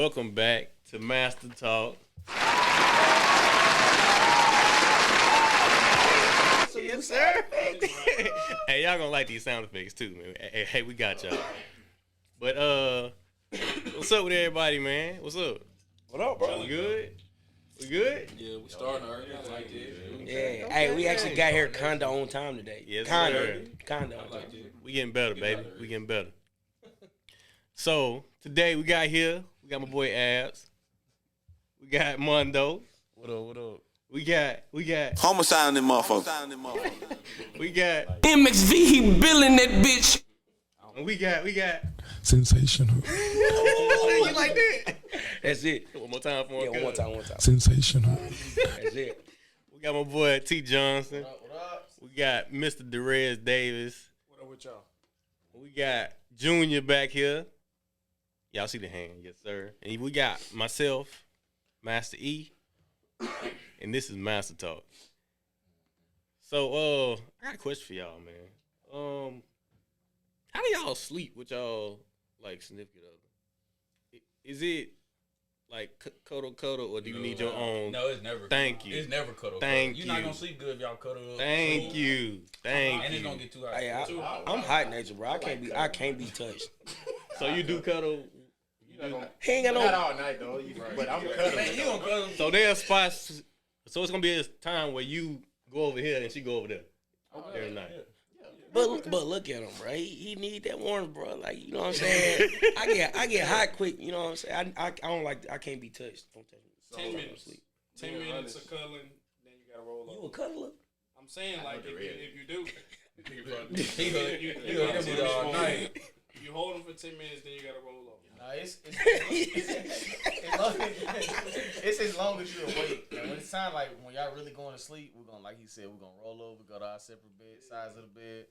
Welcome back to Master Talk. Yes, sir. Hey, y'all gonna like these sound effects too, man. Hey, we got y'all. But what's up with everybody, man? What's up? What up, bro? We good? We good? Yeah, we starting early. Like this. Yeah. Hey, we actually got here kinda on time today. Yes, kinda. sir. Kinda on time. We getting better, baby. We getting better. So today we got my boy Abs. We got Mondo. What up? What up? We got Homicide in them motherfuckers. we got MXV, he billing that bitch. we got Sensational. you like that? That's it. One more time for Yeah, him. one more time. Sensational. That's it. We got my boy T Johnson. What up? We got Mr. Derez Davis. What up with y'all? We got Junior back here. Y'all see the hand, yes sir. And we got myself, Master E, and this is Master Talk. So, I got a question for y'all, man. How do y'all sleep with y'all like significant other? Is it like cuddle, or do you need your own? No, it's never. Thank you. It's never cuddle. Thank You're not you. gonna sleep good if y'all cuddle up. Thank you. Thank And it's you. gonna get too hot. Hey, I'm hot natured, bro. I can't be touched. So you do cuddle. He ain't got Not no. all night though, but I'm cuddling. Man, you gonna cuddle? So there are spots. So it's gonna be a time where you go over here and she go over there every night. But look at him, bro. He need that warmth, bro. Like, you know what I'm saying? I get hot quick. You know what I'm saying? I don't like. I can't be touched. Don't touch me. 10 minutes. 10 minutes of cuddling, then you gotta roll You over. a cuddler? I'm saying, like, if you do, He gonna do it all night. if you hold them for 10 minutes, then you gotta roll over. Nah, it's as long as you're awake. And when it's time, like when y'all really going to sleep, we're gonna, like he said, we're gonna roll over, go to our separate bed, sides of the bed.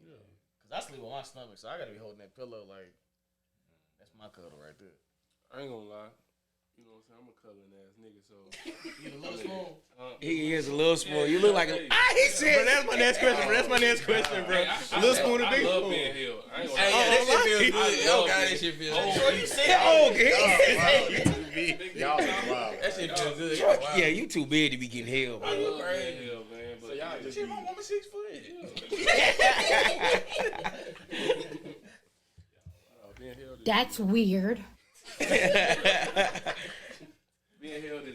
Yeah. Cause I sleep on my stomach, so I gotta be holding that pillow like that's my cuddle right there. I ain't gonna lie. You know what I'm saying? I'm a cuddling ass nigga, so. You the little spoon? He is a little spoon. You look like a. He said. Bro, that's my next question. Bro. That's my next question, bro. Little spoon or big I love spoon? being held. I ain't gonna Hey, lie. yeah, that shit feels good. Yo, God, that shit feels good. You said y'all wow. That shit feels good. Yeah, you too big to be getting held, I bro. love being held, man. But y'all just Shit, my woman 6 foot. being held is That's weird. being held is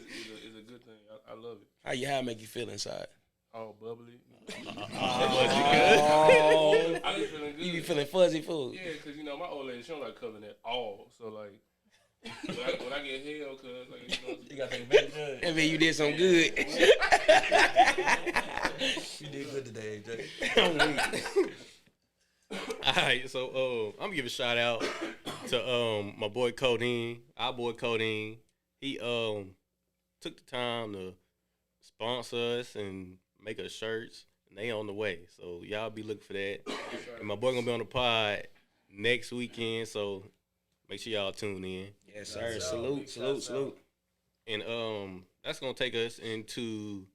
a good thing. I love it. How make you feel inside? All bubbly. Oh, I be feeling good. you be feeling fuzzy food. Yeah, because, you know, my old lady, she don't like cuddling at all. So, like, when I get held, because, like, you know, You gotta take advantage of it. That mean you did some good. You did good today, Jay. All right, so I'm gonna give a shout out to my boy Codeine, our boy Codeine. He took the time to sponsor us and make us shirts, and they on the way. So y'all be looking for that. And my boy gonna be on the pod next weekend, so make sure y'all tune in. Yes, sir. Salute. And that's gonna take us into: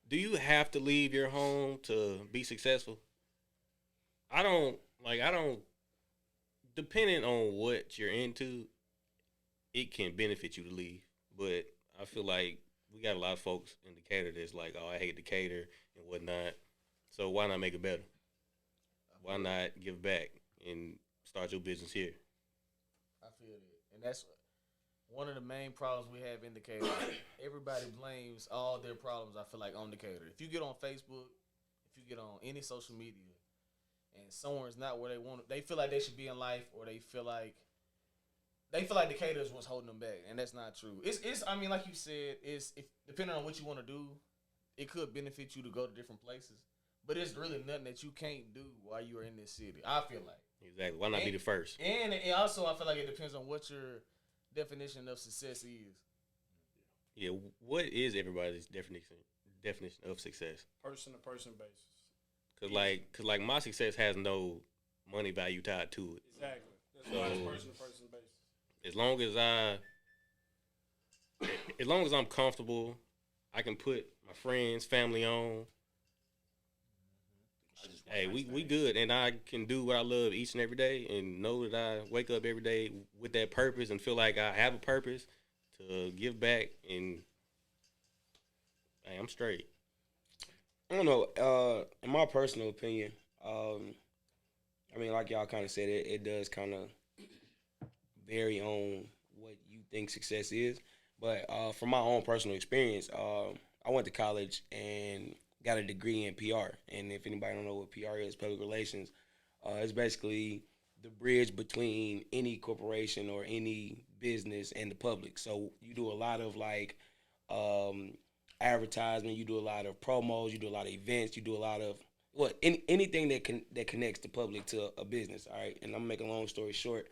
do you have to leave your home to be successful? I don't. Depending on what you're into, it can benefit you to leave. But I feel like we got a lot of folks in Decatur that's like, oh, I hate Decatur and whatnot. So why not make it better? Why not give back and start your business here? I feel it. And that's one of the main problems we have in Decatur. Everybody blames all their problems, I feel like, on Decatur. If you get on Facebook, if you get on any social media, and someone's not where they want, they feel like they should be in life, or they feel like Decatur is what's holding them back, and that's not true. It's I mean, like you said, if depending on what you want to do, it could benefit you to go to different places. But it's really nothing that you can't do while you are in this city. I feel like. Exactly. Why not be the first? And also, I feel like it depends on what your definition of success is. Yeah. What is everybody's definition of success? person to person basis. Cause like my success has no money value tied to it. Exactly. That's why it's person to person basis. As long as I'm comfortable, I can put my friends, family on. Hey, we good, and I can do what I love each and every day, and know that I wake up every day with that purpose, and feel like I have a purpose to give back, and hey, I'm straight. I don't know. In my personal opinion, I mean, like y'all kind of said, it does kind of vary on what you think success is. But from my own personal experience, I went to college and got a degree in PR. And if anybody don't know what PR is, public relations, it's basically the bridge between any corporation or any business and the public. So you do a lot of like um, advertisement, you do a lot of promos, you do a lot of events, you do a lot of anything that connects the public to a business. All right, and I'm making a long story short.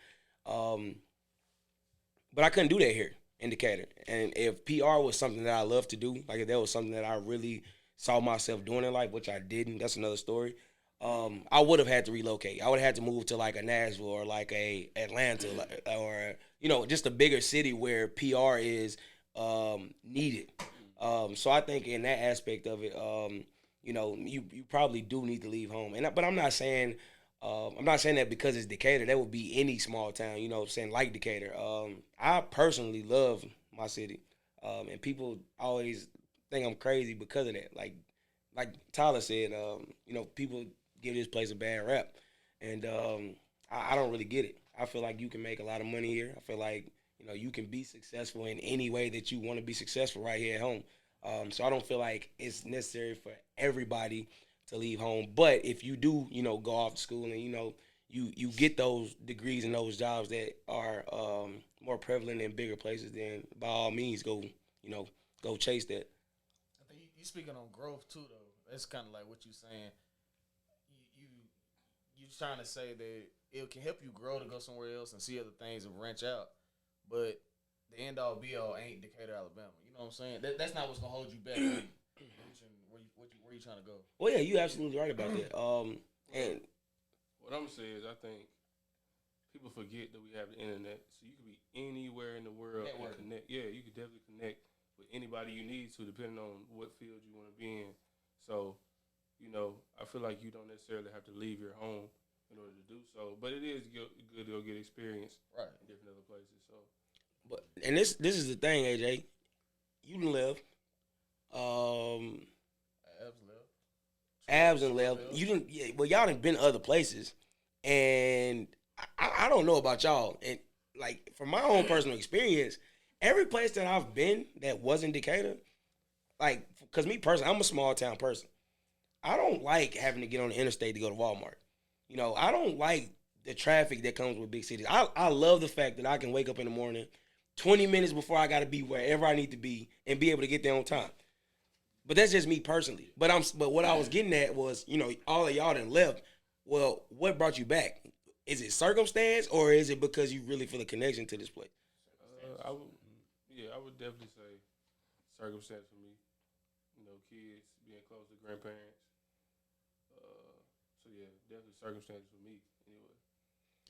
Um, but I couldn't do that here in Decatur. And if PR was something that I love to do, like if that was something that I really saw myself doing in life, which I didn't, that's another story. I would have had to relocate. I would have had to move to like a Nashville or like a Atlanta or just a bigger city where PR is needed. So I think in that aspect of it, you probably do need to leave home. But I'm not saying that because it's Decatur. That would be any small town, saying like Decatur. I personally love my city, and people always think I'm crazy because of that. Like Tyler said, people give this place a bad rap, and I don't really get it. I feel like you can make a lot of money here. I feel like you can be successful in any way that you want to be successful right here at home. So I don't feel like it's necessary for everybody to leave home. But if you do, go off to school and you get those degrees and those jobs that are more prevalent in bigger places, then by all means go chase that. I think you speaking on growth too, though. That's kind of like what you're saying. You trying to say that it can help you grow to go somewhere else and see other things and branch out, but the end all be all ain't Decatur, Alabama. You know what I'm saying? That's not what's gonna hold you back. Where you trying to go? Well, yeah, you're absolutely right about that. And What I'm saying is, I think people forget that we have the internet, so you can be anywhere in the world and connect. Yeah, you can definitely connect with anybody you need to, depending on what field you want to be in. So, I feel like you don't necessarily have to leave your home in order to do so, but it is good to go get experience in different other places. So, and this is the thing, AJ. You done left. Abs and left. You didn't. Yeah, well, y'all done been other places, and I don't know about y'all. And like from my own personal experience, every place that I've been that wasn't Decatur, like, because me personally, I'm a small town person. I don't like having to get on the interstate to go to Walmart. I don't like the traffic that comes with big cities. I love the fact that I can wake up in the morning, 20 minutes before I got to be wherever I need to be, and be able to get there on time. But that's just me personally. But what I was getting at was, all of y'all done left. Well, what brought you back? Is it circumstance, or is it because you really feel a connection to this place? I would definitely say circumstance for me. Kids being close to grandparents. So yeah, definitely circumstances for me. Anyway.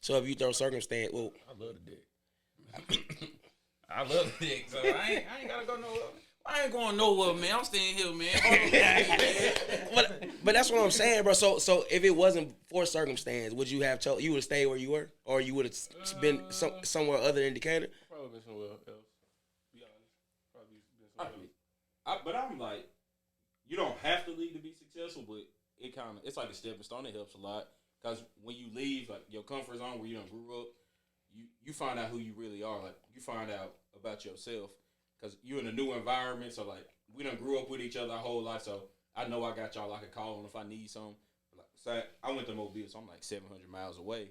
So if you throw circumstance, well, I love the dick. I love the dick, so I ain't gotta go nowhere. I ain't going nowhere, man. I'm staying here, man. but that's what I'm saying, bro. So if it wasn't for circumstance, would you have you would have stayed where you were, or you would have been somewhere other than Decatur? Probably been somewhere else. Be honest, probably been somewhere else. But I'm like, you don't have to leave to be successful, but it's like a stepping stone. It helps a lot because when you leave like your comfort zone where you done grew up, you find out who you really are. Like you find out about yourself. Because you're in a new environment, so, like, we done grew up with each other our whole life, so I know I got y'all I can call on if I need something. So I went to Mobile, so I'm, like, 700 miles away.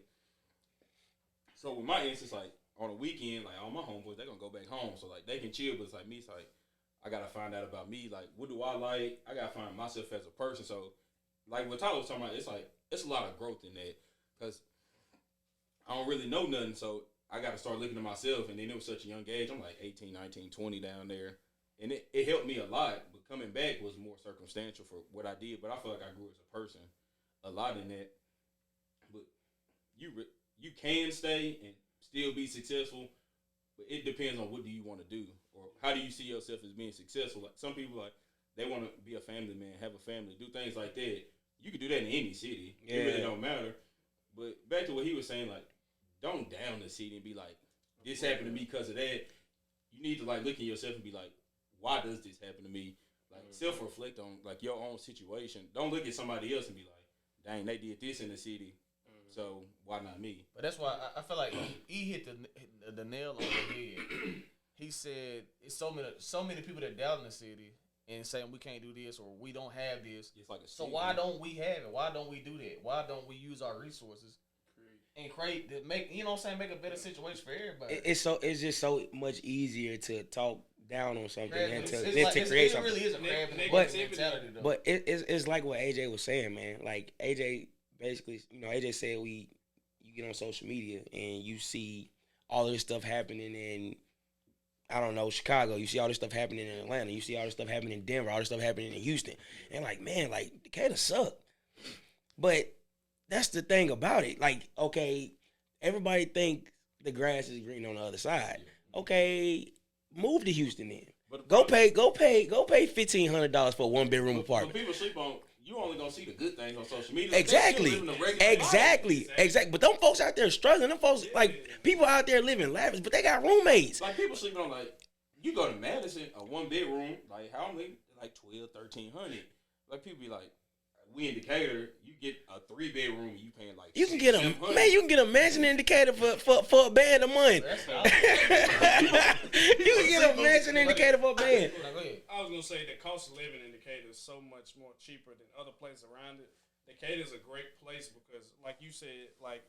So with my instance, like, on a weekend, like, all my homeboys, they're going to go back home. So, like, they can chill, but it's like me, it's like, I got to find out about me. Like, what do I like? I got to find myself as a person. So, like, what Tyler was talking about, it's like, it's a lot of growth in that. Because I don't really know nothing, so I got to start looking at myself, and then it was such a young age. I'm like 18, 19, 20 down there. And it helped me a lot, but coming back was more circumstantial for what I did. But I feel like I grew as a person a lot in that. But you can stay and still be successful, but it depends on what do you want to do or how do you see yourself as being successful. Like some people, like they want to be a family man, have a family, do things like that. you could do that in any city. Yeah. It really don't matter. But back to what he was saying, like, don't down the city and be like, this happened to me because of that. You need to like look at yourself and be like, why does this happen to me? Like self-reflect on like your own situation. Don't look at somebody else and be like, dang, they did this in the city, so why not me? But that's why I feel like he hit the nail on the head. He said it's so many people that doubt in the city and saying we can't do this or we don't have this. It's like so why don't we have it? Why don't we do that? Why don't we use our resources and make you know what I'm saying, make a better situation for everybody? It's just so much easier to talk down on something than to It create something. really is a crab mentality though. But it's like what AJ was saying, man. Like AJ basically, AJ said you get on social media and you see all of this stuff happening in, I don't know, Chicago. You see all this stuff happening in Atlanta. You see all this stuff happening in Denver. All this stuff happening in Houston. And like, man, like Decatur suck. But that's the thing about it. Like, okay, everybody think the grass is green on the other side. Okay, move to Houston then. Go pay $1,500 for a 1-bedroom apartment. When people sleep on, you only gonna see the good things on social media. Exactly. But them folks out there struggling. Them folks people out there living lavish, but they got roommates. Like people sleeping on you go to Madison, a 1-bedroom, like how many, like 12, 1,300. Like people be like, we in Decatur, you get a 3-bedroom, you paying like you can get a mansion in Decatur for a band a month. You can get a mansion in Decatur for a band. I was gonna say the cost of living in Decatur is so much more cheaper than other places around it. Decatur is a great place because, like you said, like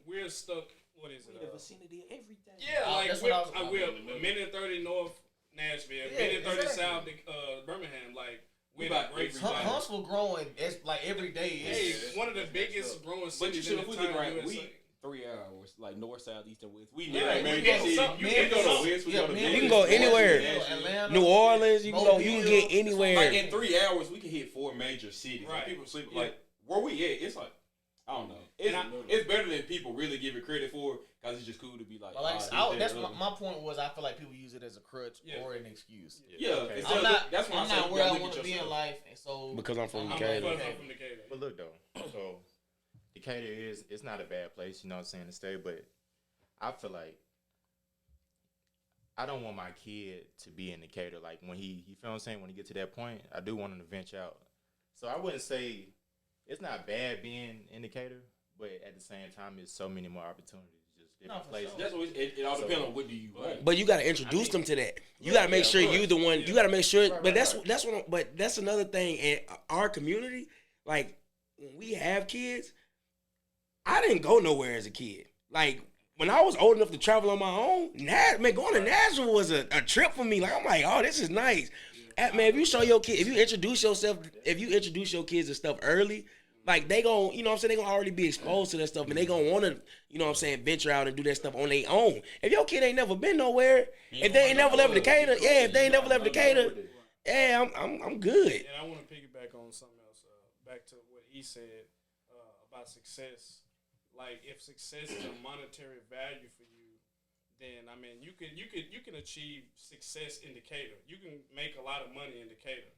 we're stuck. What is it? The vicinity of everything. Yeah, like we're a minute 30 north Nashville, minute 30 south Birmingham, like. We got great Huntsville growing. It's like every day. It's one of the biggest growing cities in the entire USA. 3 hours, like north, south, east, and west. We You go to west. We go to you can go anywhere. New Orleans. You can get anywhere. Like in 3 hours, we can hit 4 major cities. Right. Like people sleep like where we at. It's like I don't know. It's better than people really give it credit for because it's just cool to be like. That's my point was I feel like people use it as a crutch or an excuse. Okay. I'm not where I want to be in life, and so because I'm from Decatur. But look though, so Decatur it's not a bad place, you know what I'm saying, to stay, but I feel like I don't want my kid to be in Decatur. Like when you feel what I'm saying, when he get to that point, I do want him to venture out. So I wouldn't say it's not bad being in Decatur, but at the same time, there's so many more opportunities, just different places. That's always, it all depends on what do you want. But you got to introduce them to that. You got to make sure you the one. You got to make sure. But that's another thing in our community. Like when we have kids, I didn't go nowhere as a kid. Like when I was old enough to travel on my own, going to Nashville was a trip for me. Like I'm like, oh, this is nice. Man, if you show your kid, if you introduce your kids to stuff early, like they gon', you know what I'm saying, they gonna already be exposed to that stuff and they gonna wanna, you know what I'm saying, venture out and do that stuff on their own. If your kid ain't never been nowhere, if they ain't never left Decatur, I'm good. And I wanna piggyback on something else, back to what he said about success. Like if success is a monetary value for you, then I mean you can achieve success in Decatur. You can make a lot of money in Decatur,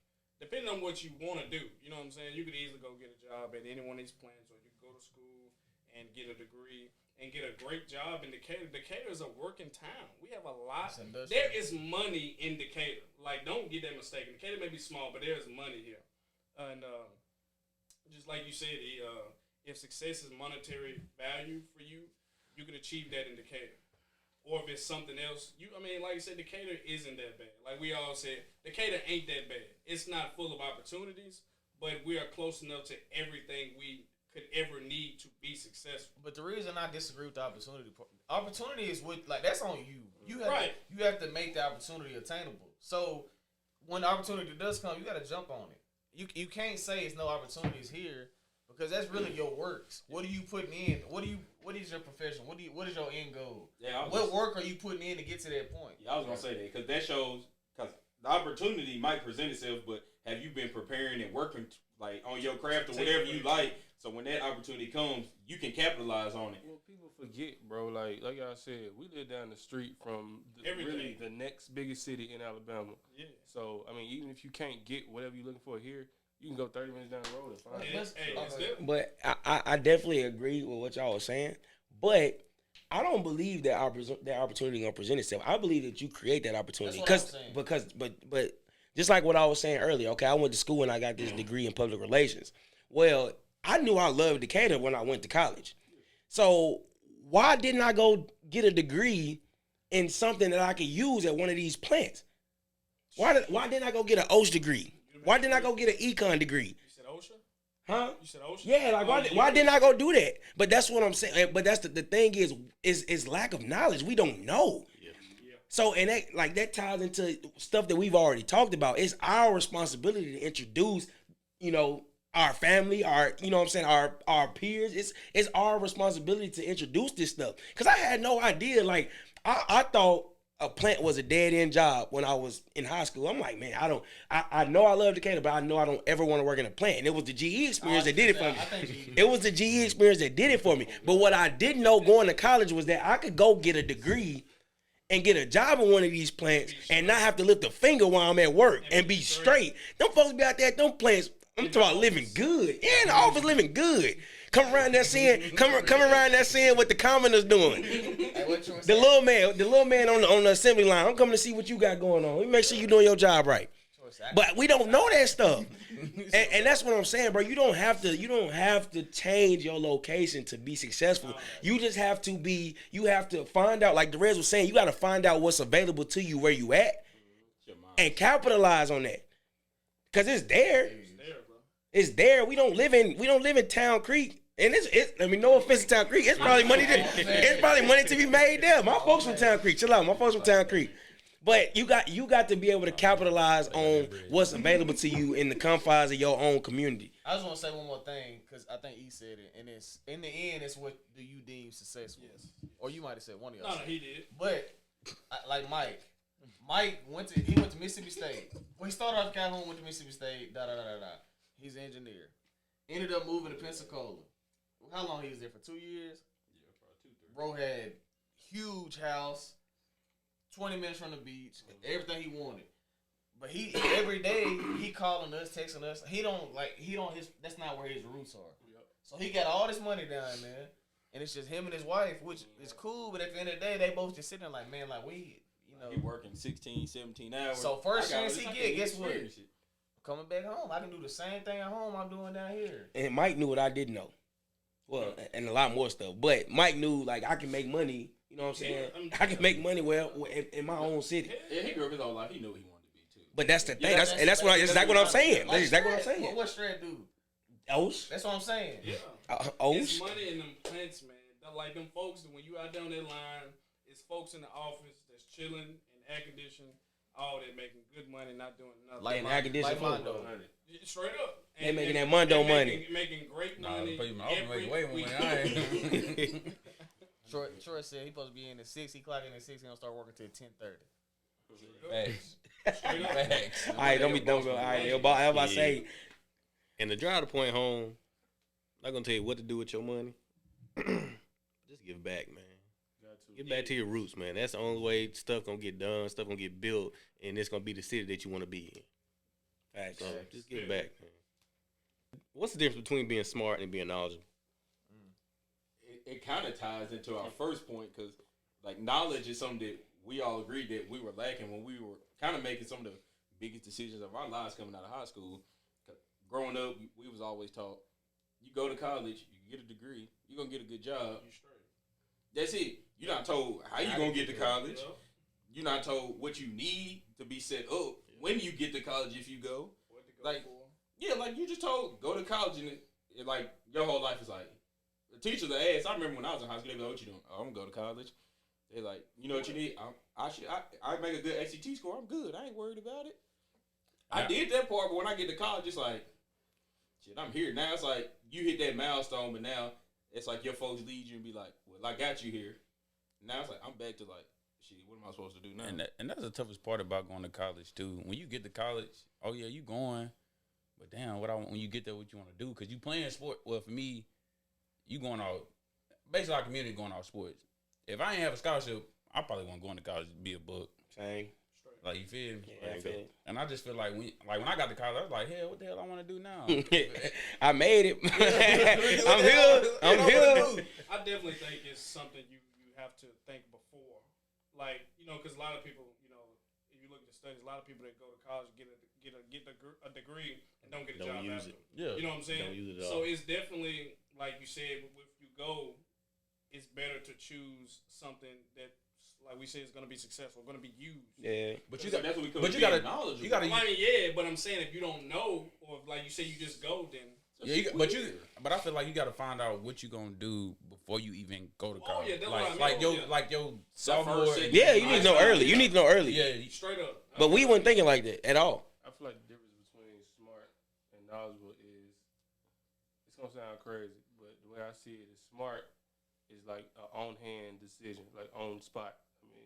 depending on what you want to do. You know what I'm saying? You could easily go get a job at any one of these plants, or you could go to school and get a degree and get a great job in Decatur. Decatur is a working town. We have a lot. There is money in Decatur. Like don't get that mistaken. Decatur may be small, but there is money here. And just like you said, if success is monetary value for you, you can achieve that in Decatur. Or if it's something else, like you said, Decatur isn't that bad. Like we all said, Decatur ain't that bad. It's not full of opportunities, but we are close enough to everything we could ever need to be successful. But the reason I disagree with the opportunity is that's on you. You have to make the opportunity attainable. So when the opportunity does come, you got to jump on it. You can't say it's no opportunities here. Because that's really your works. What are you putting in? What is your profession? What is your end goal? Yeah, what work are you putting in to get to that point? Yeah, I was gonna say that because that shows because the opportunity might present itself, but have you been preparing and working like on your craft or whatever you like? So when that opportunity comes, you can capitalize on it. Well, people forget, bro. Like I said, we live down the street from really the next biggest city in Alabama. Yeah. So I mean, even if you can't get whatever you're looking for here, You can go 30 minutes down the road and find it. But I definitely agree with what y'all was saying. But I don't believe that that opportunity gonna present itself. I believe that you create that opportunity but just like what I was saying earlier. Okay, I went to school and I got this degree in public relations. Well, I knew I loved Decatur when I went to college. So why didn't I go get a degree in something that I could use at one of these plants? Why didn't I go get an OSH degree? Why didn't I go get an econ degree? You said OSHA? Huh? You said OSHA? Yeah, like why didn't I go do that? But that's what I'm saying. But that's the thing is lack of knowledge. We don't know. Yeah. So and that ties into stuff that we've already talked about. It's our responsibility to introduce, our family, our peers. It's our responsibility to introduce this stuff. Cause I had no idea. Like I thought a plant was a dead end job when I was in high school. I'm like, man, I know I love Decatur, but I know I don't ever want to work in a plant. And it was the GE experience that did it for me. It was the GE experience that did it for me. But what I didn't know going to college was that I could go get a degree and get a job in one of these plants and not have to lift a finger while I'm at work and be straight. Them folks be out there at them plants, I'm talking about living good. Yeah, in the office living good. Come around there seeing what the commoners doing. The little man on the assembly line. I'm coming to see what you got going on. Let me make sure you're doing your job right. But we don't know that stuff, and that's what I'm saying, bro. You don't have to change your location to be successful. You just have to be. You have to find out, like Derez was saying. You got to find out what's available to you where you at, and capitalize on that, cause it's there. It's there. We don't live in Town Creek. And no offense to Town Creek. It's probably money to be made there. My folks from Town Creek. Chill out. My folks from Town Creek. But you got to be able to capitalize on what's available to you in the confines of your own community. I just want to say one more thing, because I think he said it, and it's in the end, it's what do you deem successful? Yes. Or you might have said one of y'all. No, he did. But like Mike went to Mississippi State. Well, he started off Calhoun, went to Mississippi State. He's an engineer. Ended up moving to Pensacola. How long he was there for? 2 years? Yeah, probably 2-3. Bro had huge house, 20 minutes from the beach, everything he wanted. But he every day he calling us, texting us. That's not where his roots are. Yep. So he got all this money down there, and it's just him and his wife, which is cool. But at the end of the day, they both just sitting there like, man, like we, he working 16, 17 hours. So first chance he get, guess what? Coming back home, I can do the same thing at home I'm doing down here. And Mike knew what I didn't know. Well, and a lot more stuff. But Mike knew, like, I can make money. You know what I'm saying? I can make money in my own city. Yeah, he grew up his whole life. He knew what he wanted to be, too. But that's the thing. That's exactly what I'm saying. That's exactly what I'm saying. What Strat do? OSH. That's what I'm saying. Yeah. OSH. It's money in them plants, man. They're like them folks, when you out there on that line, it's folks in the office that's chilling and air conditioning, all that making good money, not doing nothing. Like air conditioning. Straight up. They making that Mondo money. Making great money. Making way more money. I ain't. Troy said he supposed to be in at 6. He clock in at 6. He don't start working till 10:30. Facts. All right, don't go. All right, everybody say. And to drive the point home, I'm not gonna tell you what to do with your money. Just give back, man. Get back to your roots, man. That's the only way stuff gonna get done, stuff gonna get built, and it's gonna be the city that you want to be in. So just give back, man. What's the difference between being smart and being knowledgeable? It kind of ties into our first point, because like knowledge is something that we all agreed that we were lacking when we were kind of making some of the biggest decisions of our lives coming out of high school. Growing up, we was always taught, you go to college, you get a degree, you're going to get a good job. You straight. That's it. You're not told how you going to get to college. You're not told what you need to be set up when you get to college if you go. What to go like, for. Yeah, like you just told, go to college, and it like your whole life is like, the teachers are ass. I remember when I was in high school, they be like, what you doing? Oh, I'm going to go to college. They're like, you know what you need? I make a good ACT score. I'm good. I ain't worried about it. I did that part, but when I get to college, it's like, shit, I'm here. Now it's like, you hit that milestone, but now it's like your folks lead you and be like, well, I got you here. Now it's like, I'm back to like, shit, what am I supposed to do now? And that's the toughest part about going to college, too. When you get to college, oh, yeah, you going. But damn, when you get there, what you want to do? Because you playing sport. Well, for me, you going out, basically our community going out sports. If I ain't have a scholarship, I probably want to go into college to be a book. Same. Like, you feel me? Yeah, I feel it. And I just feel like when I got to college, I was like, hell, what the hell I want to do now? I made it. I'm here. I definitely think it's something you have to think before. Like, because a lot of people, if you look at the studies, a lot of people that go to college get a degree and don't get a job after. Yeah. You know what I'm saying? Don't use it at So all. it's definitely, like you said, if you go, it's better to choose something that, like we said, is going to be successful, going to be used. Yeah. But you got that's what we But you gotta Yeah, but I'm saying if you don't know, or if, like you say, you just go, then. Yeah, but I feel like you got to find out what you gonna do before you even go to college. Yeah, that's what I mean. Like your sophomore. Yeah, you need to know early. You need to know early. Yeah, straight up. But we weren't thinking like that at all. I feel like the difference between smart and knowledgeable is, it's gonna sound crazy, but the way I see it is smart is like an on-hand decision, like on spot. I mean,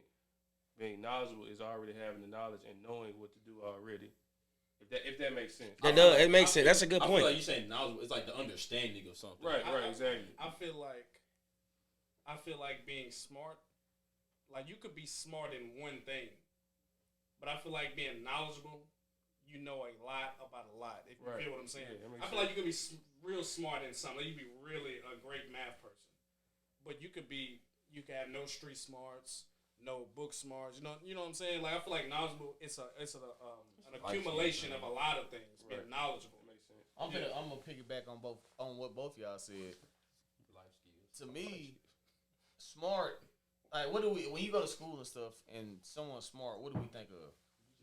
being knowledgeable is already having the knowledge and knowing what to do already. If that makes sense. That does. It makes sense. That's a good I point. feel like you saying knowledgeable. It's like the understanding of something. Right, exactly. I feel like being smart, like you could be smart in one thing, but I feel like being knowledgeable, you know a lot about a lot. If you feel what I'm saying. Yeah, I feel like you could be real smart in something. You could be really a great math person, but you could have no street smarts, no book smarts. You know what I'm saying? Like I feel like knowledgeable. It's an accumulation of a lot of things. Being knowledgeable makes sense. I'm gonna piggyback on what both y'all said. Life skills. To me, smart. Like, when you go to school and stuff, and someone's smart, what do we think of?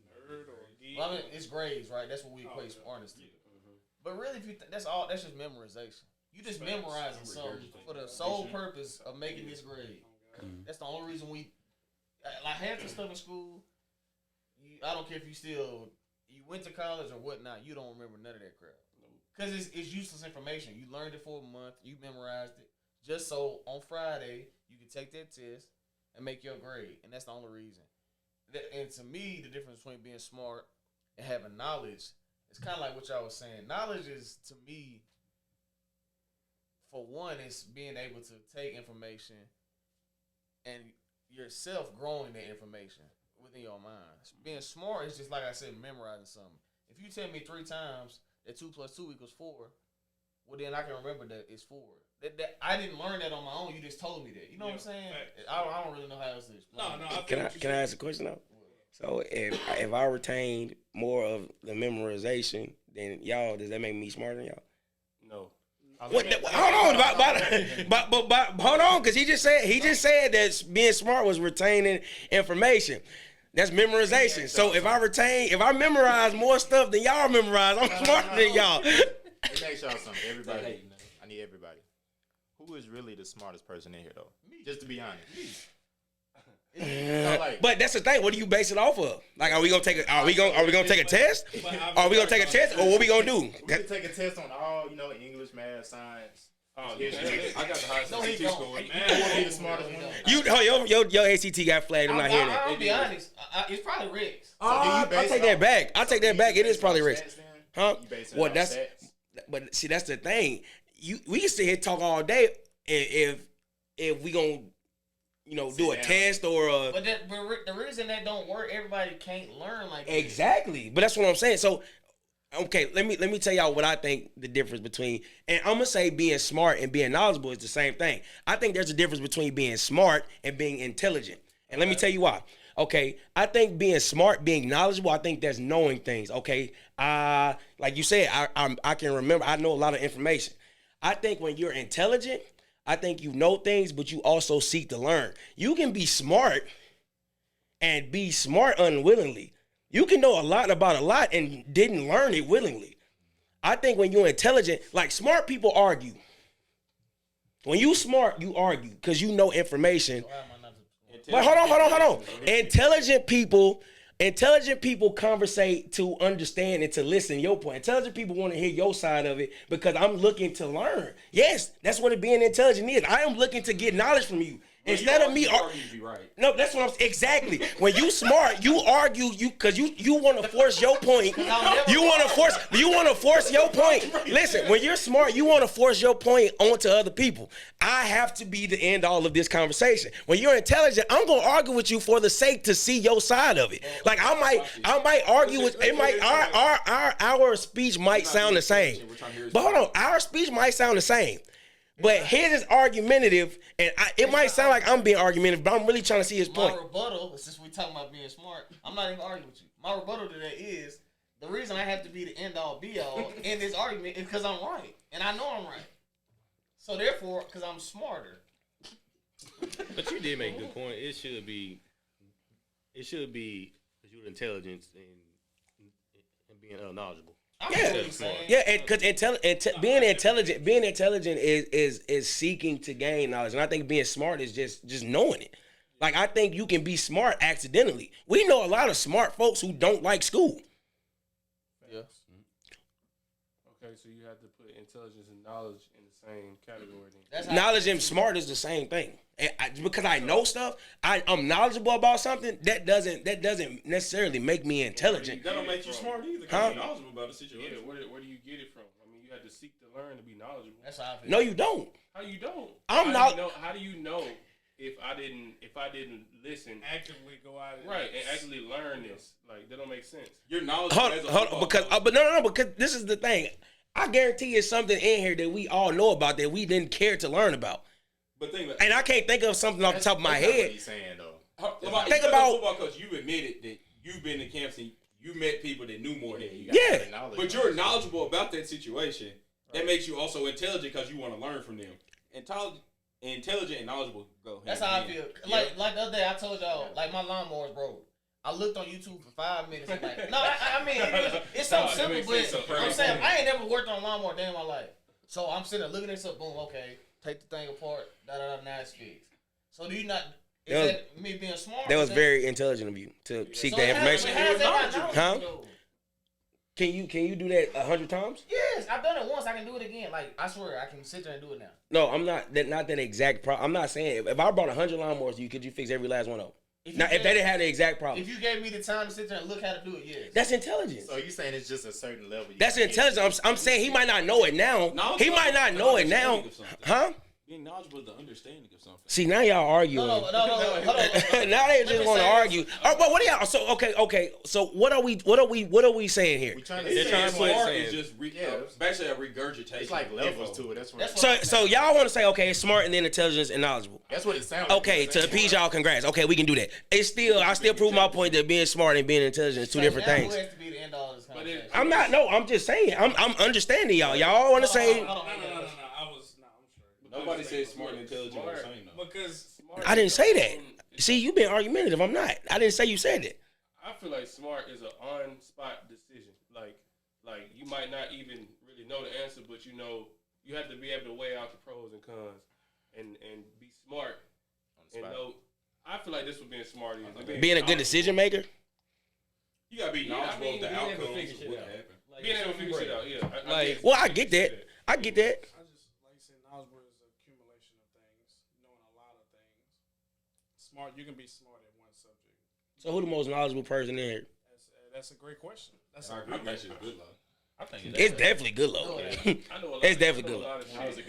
Nerd or geek? Well, I mean, it's grades, right? That's what we equate smartness to. But really, if you that's just memorization. You just memorizing something for the sole purpose of making this grade. That's the only reason like half the stuff in school. I don't care if you went to college or whatnot. You don't remember none of that crap because it's useless information. You learned it for a month. You memorized it just so on Friday you can take that test and make your grade, and that's the only reason. And to me, the difference between being smart and having knowledge is kind of like what y'all was saying. Knowledge is, to me, for one, it's being able to take information and yourself growing that information within your mind. Being smart is just like I said, memorizing something. If you tell me 3 times that 2 + 2 = 4, well then I can remember that it's 4. That I didn't learn that on my own. You just told me that. You know what I'm saying? I don't really know how else to explain. No. Can I ask a question though? So if I retained more of the memorization than y'all, does that make me smarter than y'all? No. Hold on, but hold on, because he just said that being smart was retaining information. That's memorization. So if I memorize more stuff than y'all memorize, I'm smarter than y'all. Let me ask y'all something. Everybody, I need everybody. Who is really the smartest person in here, though? Me. Just to be honest. But that's the thing. What do you base it off of? Like, are we gonna take a test? Are we gonna take a test, or what we gonna do? We can take a test on all, English, math, science. I got the highest ACT score. Man, the smartest one. Your ACT got flagged. I'm not hearing that. I'll be honest. It's probably Rick's. I'll take that back. I'll take that back. It is probably Rick's. Huh? Well, but see, that's the thing. We can sit here and talk all day if we gonna do a test or a. But the reason that don't work, everybody can't learn like that. Exactly. But that's what I'm saying. So, okay, let me tell y'all what I think the difference between, and I'm gonna say being smart and being knowledgeable is the same thing. I think there's a difference between being smart and being intelligent. And let me tell you why. Okay, I think being smart, being knowledgeable, I think that's knowing things. Okay, like you said, I can remember. I know a lot of information. I think when you're intelligent, I think you know things, but you also seek to learn. You can be smart and be smart unwillingly. You can know a lot about a lot and didn't learn it willingly. I think when you're intelligent, like smart people argue. When you smart, you argue because you know information. But hold on. Intelligent people conversate to understand and to listen your point. Intelligent people want to hear your side of it because I'm looking to learn. Yes, that's what being intelligent is. I am looking to get knowledge from you. Instead of me, be right. no, that's what I'm exactly. When you smart, you argue because you want to force your point. You want to force your point. Listen, when you're smart, you want to force your point onto other people. I have to be the end all of this conversation. When you're intelligent, I'm gonna argue with you for the sake to see your side of it. Like I might argue with it. Might our speech might sound the same, but hold on, our speech might sound the same. But his is argumentative, and it might sound like I'm being argumentative, but I'm really trying to see his point. My rebuttal, since we talking about being smart, I'm not even arguing with you. My rebuttal to that is, the reason I have to be the end-all, be-all in this argument is because I'm right. And I know I'm right. So therefore, because I'm smarter. But you did make a good point. It should be your intelligence and being knowledgeable. Yeah, because being intelligent is seeking to gain knowledge, and I think being smart is just knowing it. Like I think you can be smart accidentally. We know a lot of smart folks who don't like school. Yes. Okay, so you have to put intelligence and knowledge in the same category. Knowledge and smart is the same thing. Because I know stuff, I'm knowledgeable about something. That doesn't necessarily make me intelligent. That don't make you smart either. Huh? You're knowledgeable about the situation. Yeah, where do you get it from? I mean, you had to seek to learn to be knowledgeable. That's how I feel. No, you don't. How you don't? How do you know if I didn't listen, Actively go out and right, and actually learn this? Like that don't make sense. You're knowledgeable. Hold on, because but no, because this is the thing. I guarantee it's something in here that we all know about that we didn't care to learn about. But think about, and I can't think of something off the top of my head. What he's saying though. Think about football coach. You admitted that you've been to camps and you met people that knew more than you. Yeah, but you're knowledgeable about that situation. That makes you also intelligent because you want to learn from them. Intelligent and knowledgeable go. That's how I feel. Like the other day, I told y'all, like my lawnmower's broke. I looked on YouTube for 5 minutes. And like, no, I mean it's so simple, but I'm saying I ain't never worked on a lawnmower day in my life. So I'm sitting there looking at this up, boom, okay, take the thing apart, now it's fixed. So do you not? Is that me being smart? That was very intelligent of you to seek that information. Huh? Can you do that 100 times? Yes, I've done it once. I can do it again. Like I swear, I can sit there and do it now. No, I'm not. Not that exact problem. I'm not saying if I brought 100 lawnmowers to you, could you fix every last one of them? If they didn't have the exact problem. If you gave me the time to sit there and look how to do it, yes. That's intelligence. So you saying it's just a certain level? That's intelligence. I'm saying he might not know it now. He might not know it now. Huh? Being knowledgeable is the understanding of something. See, now y'all arguing. No, hold on. Now they just want to argue. Oh, but what are y'all? So okay. So what are we saying here? We're trying to say smart is just basically a regurgitation. It's like levels to it. That's what. So y'all want to say okay, it's smart and then intelligence and knowledgeable. That's what it sounds like. Okay, to appease y'all, congrats. Okay, we can do that. I still prove my point that being smart and being intelligent is two different things. Who has to be the end all of this conversation? I'm not. No, I'm just saying. I'm understanding y'all. Y'all want to say. No. Nobody said smart and intelligent. Because I didn't say that. See, you've been argumentative. I'm not. I didn't say you said that. I feel like smart is an on-spot decision. Like you might not even really know the answer, but you know you have to be able to weigh out the pros and cons and be smart and know. I feel like this would being smart is being a good decision maker. You gotta be knowledgeable of the outcomes of what happened. Being able to figure shit out, yeah. I get that. I get that. Smart, you can be smart at one subject. So who the most knowledgeable person in here? That's a great question. I think that shit is good, though. I think it's definitely good, though. It's definitely good.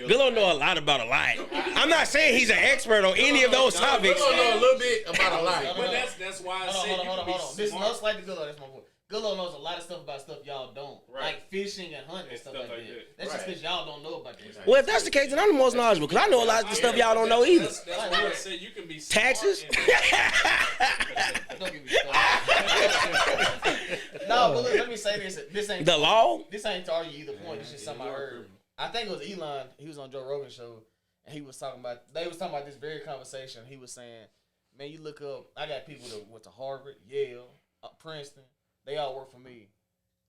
Good know a lot about a lot. I'm not saying he's an expert on any of those topics. Good know a little bit about a lot. But that's why I said hold on. This looks like the Good. That's my point. Goodlow knows a lot of stuff about stuff y'all don't. Right. Like fishing and hunting and stuff like that. That's just because y'all don't know about that. Well, if that's the case, then I'm the most knowledgeable because I know a lot of the stuff y'all don't know either. That's why I said you can be taxes. Don't get me started. No, but look, let me say this. This ain't the law. This ain't to argue either point. It's just something I heard. I think it was Elon. He was on Joe Rogan's show, and he was talking about. They was talking about this very conversation. He was saying, "Man, you look up. I got people that went to Harvard, Yale, Princeton. They all work for me.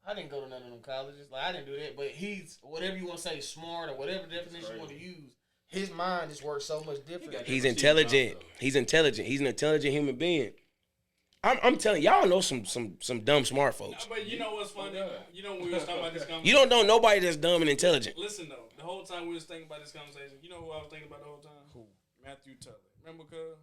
I didn't go to none of them colleges. Like I didn't do that. But he's whatever you want to say, smart or whatever definition you want to use. His mind just works so much different. He's intelligent. He's intelligent. He's an intelligent human being. I'm telling y'all know some dumb smart folks. No, but you know what's funny? You know when we was talking about this conversation. You don't know nobody that's dumb and intelligent. Listen though, the whole time we was thinking about this conversation, you know who I was thinking about the whole time? Who? Matthew Tully. Remember, cuz?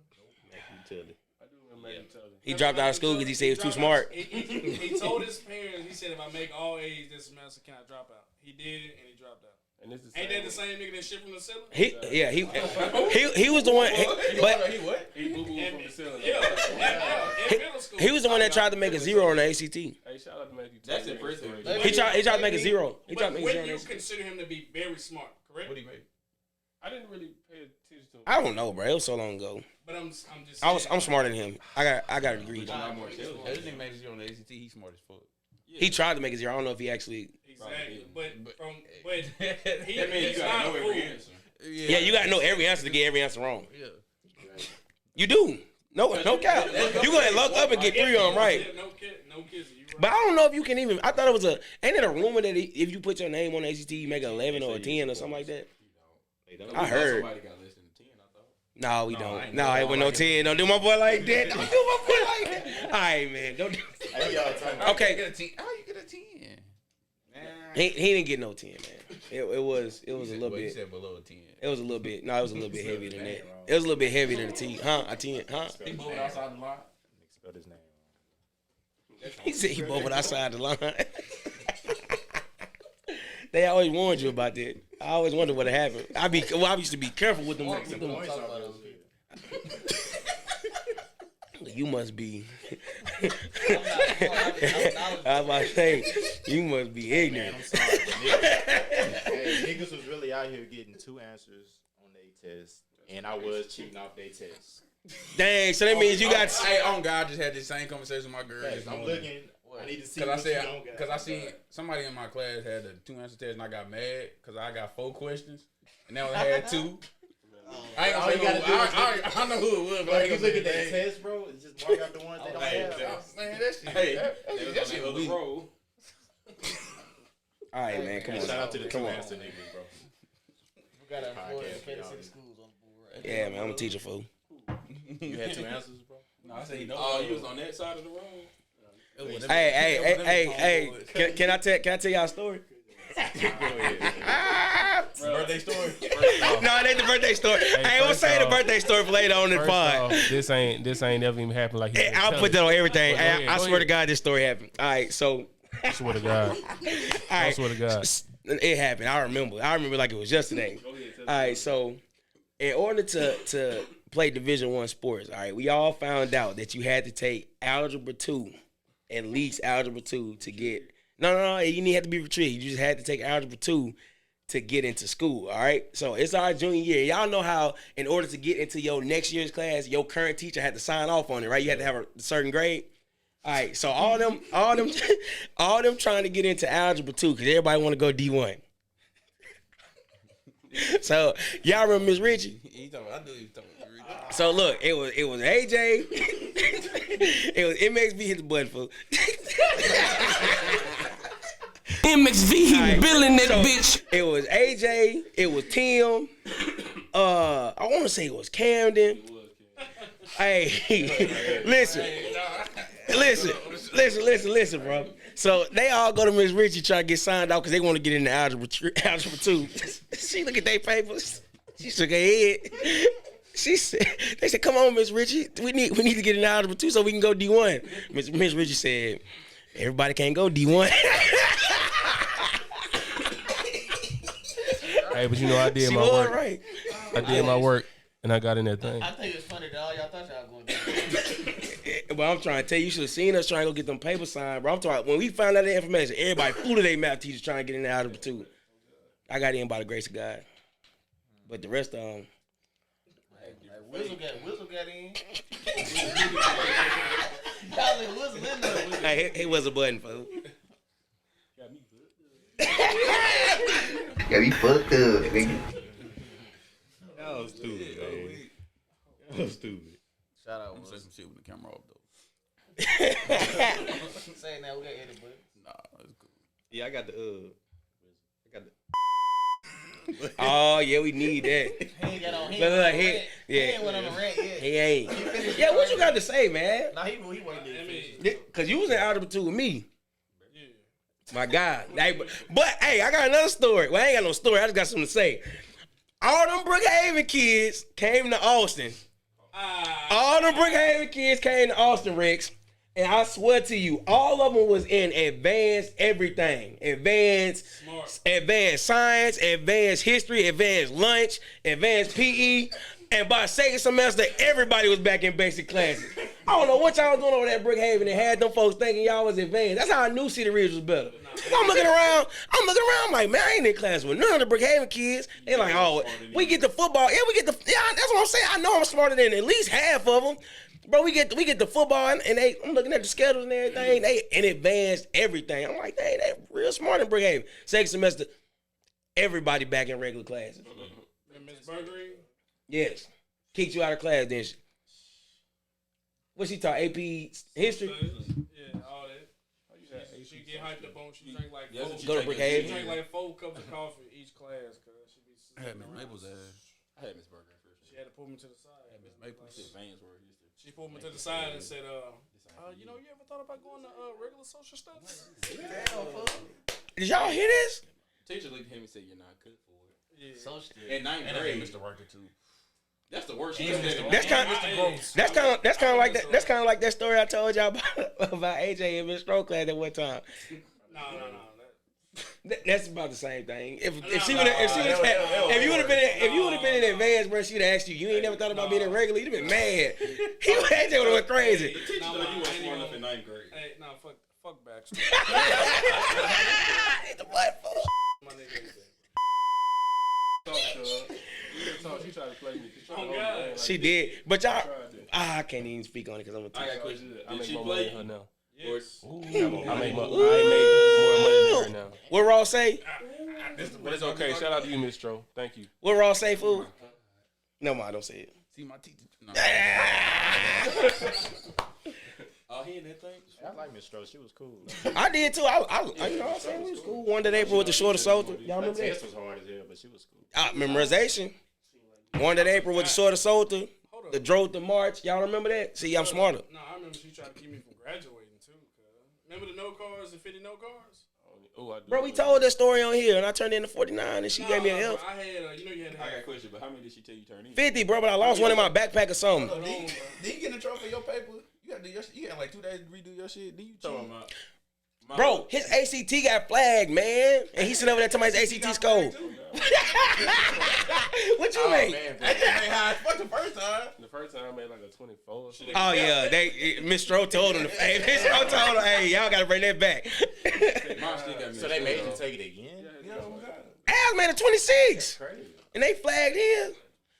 Utility. I do remember utility. He dropped out of school because he said he was too smart. He told his parents, he said, if I make all A's this semester, can I drop out? He did it, and he dropped out. And this is Ain't that the same nigga that shit from the ceiling? He was the one, but He what? he boo-booed from the ceiling. Yeah, in middle school. he was the one that tried to make a 0 on the ACT. Hey, shout out to Matthew. That's impressive. He tried to make a 0. He tried to But make a 0 would on the you ACT. consider him to be very smart, correct? What do you make? I didn't really pay attention to him. I don't know, bro. It was so long ago. But I'm just I'm smarter than him. I got a degree. Yeah, this nigga made it on the ACT. He's smart as fuck. He tried to make a 0. I don't know if he actually. Exactly. But That means you gotta know every answer. Yeah, you gotta know every answer to get every answer wrong. Yeah. You do. No cap. You gonna luck up and get 3 on right. No kissing. You right. But I don't know if you can even. I thought it was ain't it a rumor that if you put your name on the ACT, you make an 11 or a 10 or something like that? I heard. Somebody got less than 10, I thought. No, we don't. No, it was no 10. Don't do my boy like that. Don't do my boy like that. All right, man. Don't do. Okay. How you get a 10? He didn't get no 10, man. It was a little He bit. said below 10. It was a little bit. No, it was a little bit heavier than that. It was a little bit heavier than a 10. Huh? A 10. Huh? He moved outside the line. Spelled his name wrong. He said he both outside the line. They always warned you about that. I always wondered what happened. I used to be careful with them. You must be. I was about to say, you must be ignorant. I'm sorry, niggas was really out here getting 2 answers on their test, and I was cheating off their test. Dang, so that means you got. Hey, on God, I just had this same conversation with my girl. I'm looking. I need to see. Because I seen somebody in my class had a 2-answer test, and I got mad because I got 4 questions, and they only had 2. I ain't gonna say I know who it was, but you look at that test, bro. It's just mark out the ones they don't have. Man, that shit. Hey, that shit was weak. roll. All right, man. Come on. Shout out to the 2-answer niggas, bro. We got our Florida Kansas City schools on the board. Right? Yeah, man. I'm a teacher, fool. You had 2 answers, bro. No, I said You was on that side of the road. Hey. Can I tell y'all a story? Birthday story. No, it ain't the birthday story. I ain't gonna say the birthday story for later on in the pod. This ain't never even happened like he I'll put that on everything. Go ahead, I go swear ahead. to God, this story happened. All right, so. I swear to God. All right. I swear to God. It happened. I remember like it was yesterday. All right, so in order to play Division I sports, all right, we all found out that you had to take Algebra 2, at least Algebra 2 to get. No, you didn't have to be retrieved. You just had to take Algebra 2 to get into school, all right? So it's our junior year. Y'all know how in order to get into your next year's class, your current teacher had to sign off on it, right? You had to have a certain grade. All right, so all them trying to get into Algebra 2 because everybody want to go D1. So y'all remember Miss Richie? I knew he was talking about Richie. So look, it was AJ. It makes me hit the button, fool. MXV, he billing that bitch. It was AJ. It was Tim. I want to say it was Camden. Hey, listen, bro. So they all go to Miss Richie try to get signed out because they want to get into algebra 2. She look at their papers. She shook her head. They said, "Come on, Miss Richie, we need to get into algebra 2 so we can go D1." Miss Richie said, "Everybody can't go D1." Hey, but you know I did my work. Right. I did my work, and I got in that thing. I think it's funny that all y'all thought y'all going to But I'm trying to tell you, you should have seen us trying to go get them papers signed, bro. I'm talking when we found out the information, everybody flew to their math teachers trying to get in the algebra 2. I got in by the grace of God, but the rest of them. Whistle got in. Y'all like Whistle in there. Hey, it was a button, fool. Got me fucked up, nigga. That was stupid, man. That was stupid. Shout out. I'm gonna say some shit with the camera off though. Say now we got edit, but Nah, it's cool. Yeah, I got the Oh yeah, we need that. he ain't got on. He Look, ain't he went on the rant yet. He ain't. Yeah, what you got to say, man? Nah, he wasn't getting Cause you was in algebra 2 with me. My God. But hey, I got another story. Well, I ain't got no story. I just got something to say. All them Brookhaven kids came to Austin All the Brookhaven kids came to Austin Rex, and I swear to you, all of them was in advanced everything. Advanced science, advanced history, advanced lunch, advanced PE. And by second semester, everybody was back in basic classes. I don't know what y'all was doing over there at Brookhaven and had them folks thinking y'all was advanced. That's how I knew Cedar Ridge was better. I'm looking around, I'm like, man, I ain't in class with none of the Brookhaven kids. They like, oh, we get the football. Yeah, that's what I'm saying. I know I'm smarter than at least half of them. Bro, we get the football, and I'm looking at the schedules and everything. They in advanced everything. I'm like, they real smart in Brookhaven. Second semester, everybody back in regular classes. And Miss Burgery? Yes. Kicked you out of class, didn't she? What she taught? AP history? Yeah, all that. She get hyped up on. She drink like Go to She Brookhaven. drink like 4 cups of coffee each class, cause she be. I had Miss Maples there. I had Miss Burger first. She had to pull me to the side. Miss Maples. She pulled me to the side and said, you know, you ever thought about going to regular social studies? Did y'all hear this? Teacher looked at him and said, "You're not good for it." Yeah. So still. In ninth And I grade, had Mr. Worker too. that's the worst. That's kind of like that story I told y'all about AJ in Miss Stroke class at one time. No. That's about the same thing. If you would have been in advance, bro, she'd have asked you. You ain't never thought about being in regular. You'd have been mad. AJ would have went crazy. The teacher thought you were smart enough in ninth grade. Hey, no, fuck Baxter. The butt full. My nigga. She tried to play me. Oh, God. She did, but y'all. I can't even speak on it because I'm a I teacher. got a question. I Did make she more play money than her now. Yes. I make more money than her now. What Ross say? But it's okay. Shout out to you, Miss Stro. Thank you. What Ross say, fool? No, ma, don't say it. See my teeth. No. Oh, he in that thing? I like Miss Stroh. She was cool. I did too. I you know what I'm saying? We was cool. One that April with the shorter soldier. Y'all Her remember that? test was hard as hell, but she was cool. Memorization. One that April with the shorter soldier. The drove to March. Y'all remember that? See, I'm smarter. No, I remember she tried to keep me from graduating too. Remember the no cars, the 50 no cars? Oh, I do. Bro, we told that story on here, and I turned in the 49, and she gave me a help. I had, you had to I have got a question, but how many did she tell you turn in? 50, bro, but I lost one in my backpack or something. Did you get in trouble for your paper? You got to do your shit. You got like 2 days to redo your shit. Did you cheat? Bro, his ACT got flagged, man. And he sitting over there talking about his ACT score. What you mean? Fuck the first time. The first time I made like a 24 or something. Oh, yeah. Miss Stroh told him. Hey, Miss Stroh told him, hey, y'all got to bring that back. So they made you take it again? Al made a 26. Crazy. And they flagged him.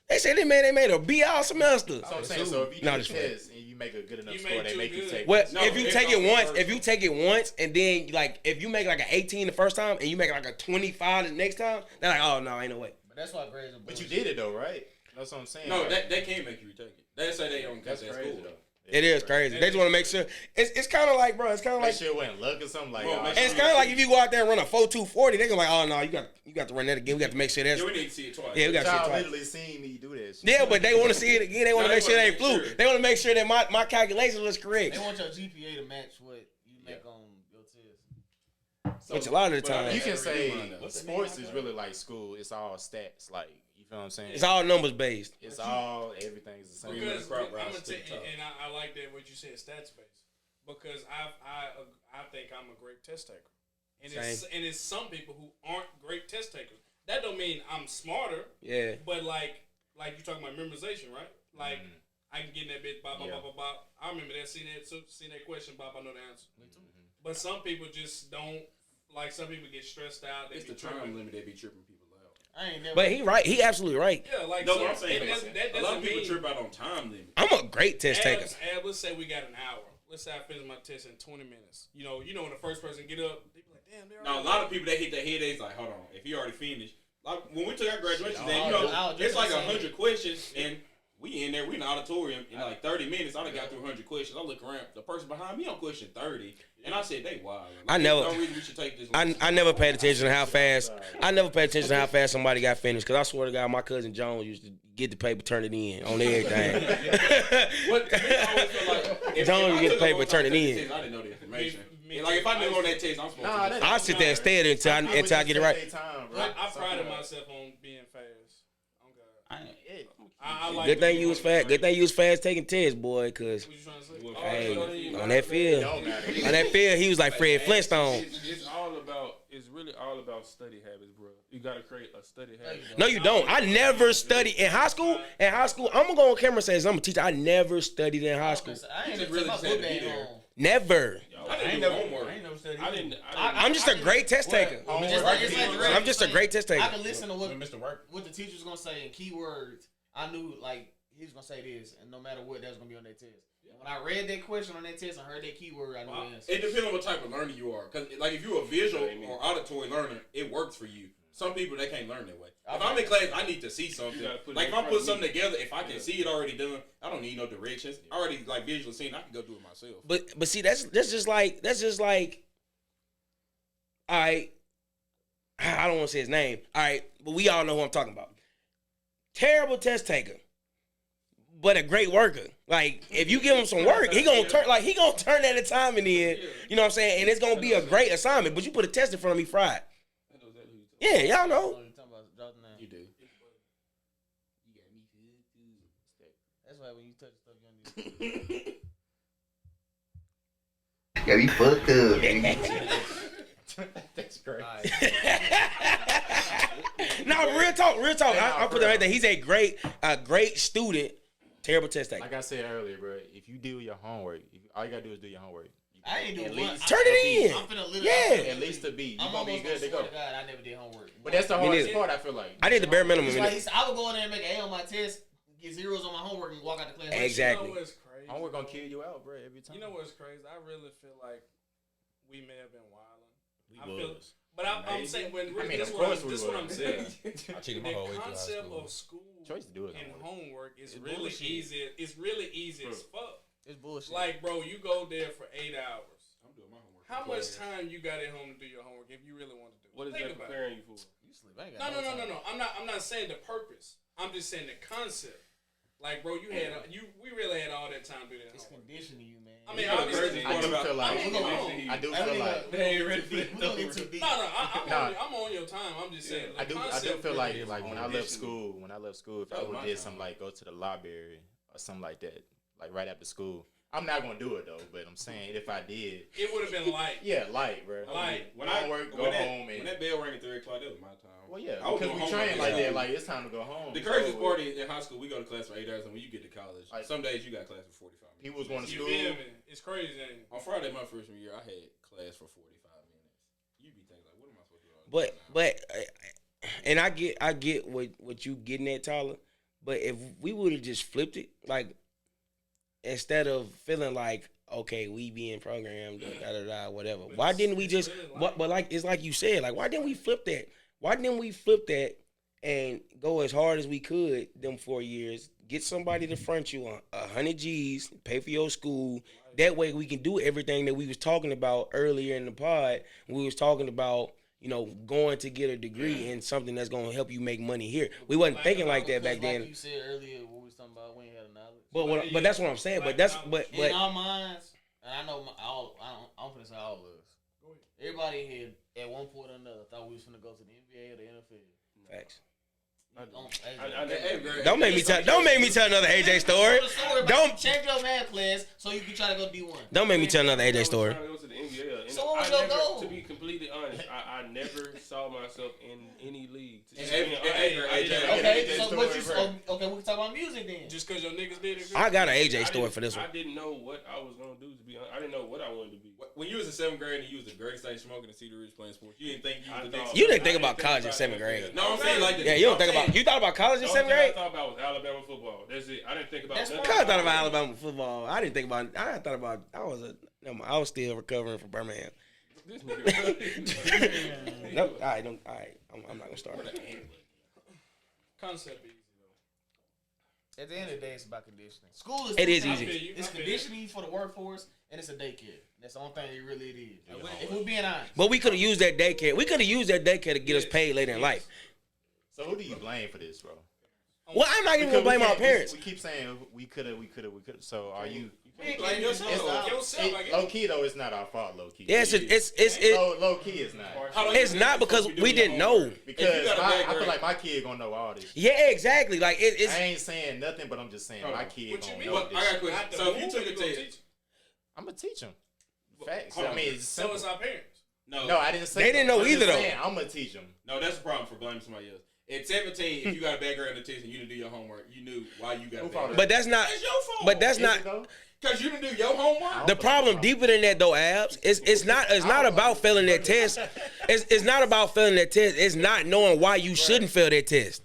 They said they made a B all semester. So I'm saying, so if you get a test and you make a good enough score, they make you take Well, it. if you take it once, and then like if you make like an 18 the first time and you make like a 25 the next time, they're like, oh no, ain't no way. But that's why grades are But you did it though, right? That's what I'm saying. No, right? they can't make you retake it. They say they don't That's because crazy school. though. It is crazy. They just want to make sure. It's kind of like, bro. It's kind of That like. shit went luck or something like. Bro, that. And it's kind of like if you go out there and run a 4.240, they're gonna like, oh no, you got to run that again. We got to make sure that's. Yeah, we need to see it twice. Yeah, we got to see it Y'all twice. literally seen me do that shit. Yeah, but they want to see it again. They want to No, make sure they they ain't wanna flew. make sure. They want to make sure that my calculation was correct. They want your GPA to match what you make on your test. Which a lot of the time, You can say sports is really like school. It's all stats. Like you feel what I'm saying? it's all numbers based. It's all everything's the same. Because crop I'm rise gonna to the tell you, top. and I like that what you said, stats based, because I think I'm a great test taker, and it's some people who aren't great test takers. That don't mean I'm smarter. Yeah. But like you talking about memorization, right? Like I can get in that bit, bop, bop, bop, bop, bop. I remember that, seeing that question, bop, I know the answer. Me too. But some people just don't. Like some people get stressed out. They It's be the time tripping. limit they be tripping people out. I ain't never. But he right. He absolutely right. Yeah, like No, so, what I'm saying that is, a lot of people trip out on time limit. I'm a great test taker. Let's say we got an hour. Let's say I finish my test in 20 minutes. You know when the first person get up, they be like, damn, they're Now, a lot of people, they hit their headaches like, hold on, if you already finished. Like, when we took our graduation day, it's like 100 questions, and we in there, we in the auditorium, in like 30 minutes, I done got through 100 questions. I look around, the person behind me on question 30, and I said, they wild. Like, I never- no reason we should take this. I never paid attention to how fast. I never paid attention to how fast somebody got finished. Cause I swear to God, my cousin Jones used to get the paper, turn it in on everything. What, I always feel like, if Don't I even get took the a paper, long turn time it to take in. the test, I didn't know the information. Like, if I knew on that test, I'm supposed to. I sit there and stare at it until I get it right. I prided myself on being fast. Oh God. I like Good thing that you was fast. Good thing you was fast taking tests, boy. Cause What you trying to say? hey, on that field, he was like Fred Flintstone. It's really all about study habits, bro. You gotta create a study habit. No, you don't. I never studied in high school. In high school, I'm gonna go on camera and say, as I'm a teacher, I never studied in high school. I ain't really never just had to be there. Never. I didn't do homework. I ain't never studied. I'm just a great test taker. I'm just a great test taker. I can listen to what Mr. Work. what the teacher's gonna say in keywords. I knew like he was gonna say this, and no matter what, that was gonna be on that test. When I read that question on that test and heard that keyword, I knew the answer. It depends on what type of learner you are. Cause like if you're a visual or auditory learner, it works for you. Some people they can't learn that way. If I'm in class, I need to see something. Like if I put something together, if I can see it already done, I don't need no directions. I already like visually seen. I can go do it myself. But see, that's just like all right. I don't want to say his name. All right, but we all know who I'm talking about. Terrible test taker, but a great worker. Like if you give him some work, he gonna turn that assignment in. You know what I'm saying? And it's gonna be a great assignment. But you put a test in front of me, fried. Yeah, y'all know. You do. That's why when you touch stuff, you don't need Got me fucked up. That's great. No, real talk. I put that right there. He's a great student. Terrible test taker. Like I said earlier, bro, if you do your homework, all you gotta do is do your homework. I ain't doing one. Turn it in. I'm finna Yeah. At least a B. You I'm gonna be almost good to go. God, I never did homework. But that's the hardest part, I feel like. I did the bare minimum. I would go in there and make an A on my test, get zeros on my homework, and walk out the class. Exactly. You know what's crazy? Homework gonna kill you out, bro, every time. You know what's crazy? I really feel like we may have been wilding. But I'm saying this is what I'm saying. The concept of school and homework is really easy. It's really easy as fuck. It's bullshit. Like, bro, you go there for 8 hours. I'm doing my homework. How much time you got at home to do your homework if you really want to do it? What is that preparing you for? You sleep. I ain't got No. I'm not saying the purpose. I'm just saying the concept. Like, bro, we really had all that time to do that. It's conditioning you, man. I mean, obviously, I do feel like I'm on your time. I'm just saying. I do feel like when I left school, if I would have did something like go to the library or something like that, like right after school. I'm not gonna do it though, but I'm saying if I did, it would have been light. Yeah, light, bro. Light. When I work, go home. When that bell rang at 3 o'clock, that was my time. Well, yeah, I was because we trained like that. Like it's time to go home. The craziest part is in high school, we go to class for 8 hours, and when you get to college, some days you got class for 45 minutes. People was going to school. You feel me? It's crazy. Ain't it? On Friday, my freshman year, I had class for 45 minutes. You be thinking like, what am I supposed to do? And I get what you getting at, Tyler. But if we would have just flipped it, like instead of feeling like, okay, we being programmed, whatever. Why didn't we just? But like it's like you said, like why didn't we flip that? Why didn't we flip that and go as hard as we could them 4 years? Get somebody to front you on 100 G's, pay for your school. That way we can do everything that we was talking about earlier in the pod. We was talking about, going to get a degree in something that's gonna help you make money here. We wasn't thinking like that back then. Like you said earlier, what we was talking about, we ain't had a knowledge. But that's what I'm saying. But in our minds, and I know I'm finna say all of us. Everybody here at one point or another thought we was finna go to the NBA or the NFL. Facts. Don't make me tell another AJ story. Don't change your math class so you can try to go D1. Don't make me tell another AJ story. So what was your goal? To be completely honest, I never saw myself in any league. Okay, we can talk about music then. Just because your niggas did it. I got an AJ story for this one. I didn't know what I was gonna do. To be honest, I didn't know what I wanted to be. When you was in 7th grade and you was the greatest thing smoking in Cedar Ridge playing sports, you didn't think you was the next. You didn't think about college in 7th grade. No, I'm saying like you don't think about. You thought about college in 7th grade? I thought about was Alabama football. That's it. I didn't think about. I thought about Alabama football. I didn't think about. I thought about. I was still recovering from Birmingham. This nigga. Nope. All right. I'm not gonna start. Concept easy though. At the end of the day, it's about conditioning. School is. It is easy. It's conditioning for the workforce, and it's a daycare. That's the only thing it really is. If we're being honest. But we could have used that daycare. We could have used that daycare to get us paid later in life. So who do you blame for this, bro? Well, I'm not even gonna blame our parents. We keep saying we coulda. So are you? Blame yourself. Low key though, it's not our fault. Low key. Yeah, low key. It's not. It's not because we didn't know. Because I feel like my kid gonna know all this shit. Yeah, exactly. Like it's. I ain't saying nothing, but I'm just saying my kid gonna know this. I got a question. So if you took a test, I'm gonna teach him. Facts. I mean, it's so it's our parents. No, I didn't say they didn't know either though. I'm gonna teach them. No, that's the problem for blaming somebody else. At 17, if you got a bad grade on the test and you didn't do your homework, you knew why you got a bad grade. But that's not. That's your fault. But that's not. Because you didn't do your homework. The problem deeper than that though, Abs. It's not about failing that test. It's not about failing that test. It's not knowing why you shouldn't fail that test.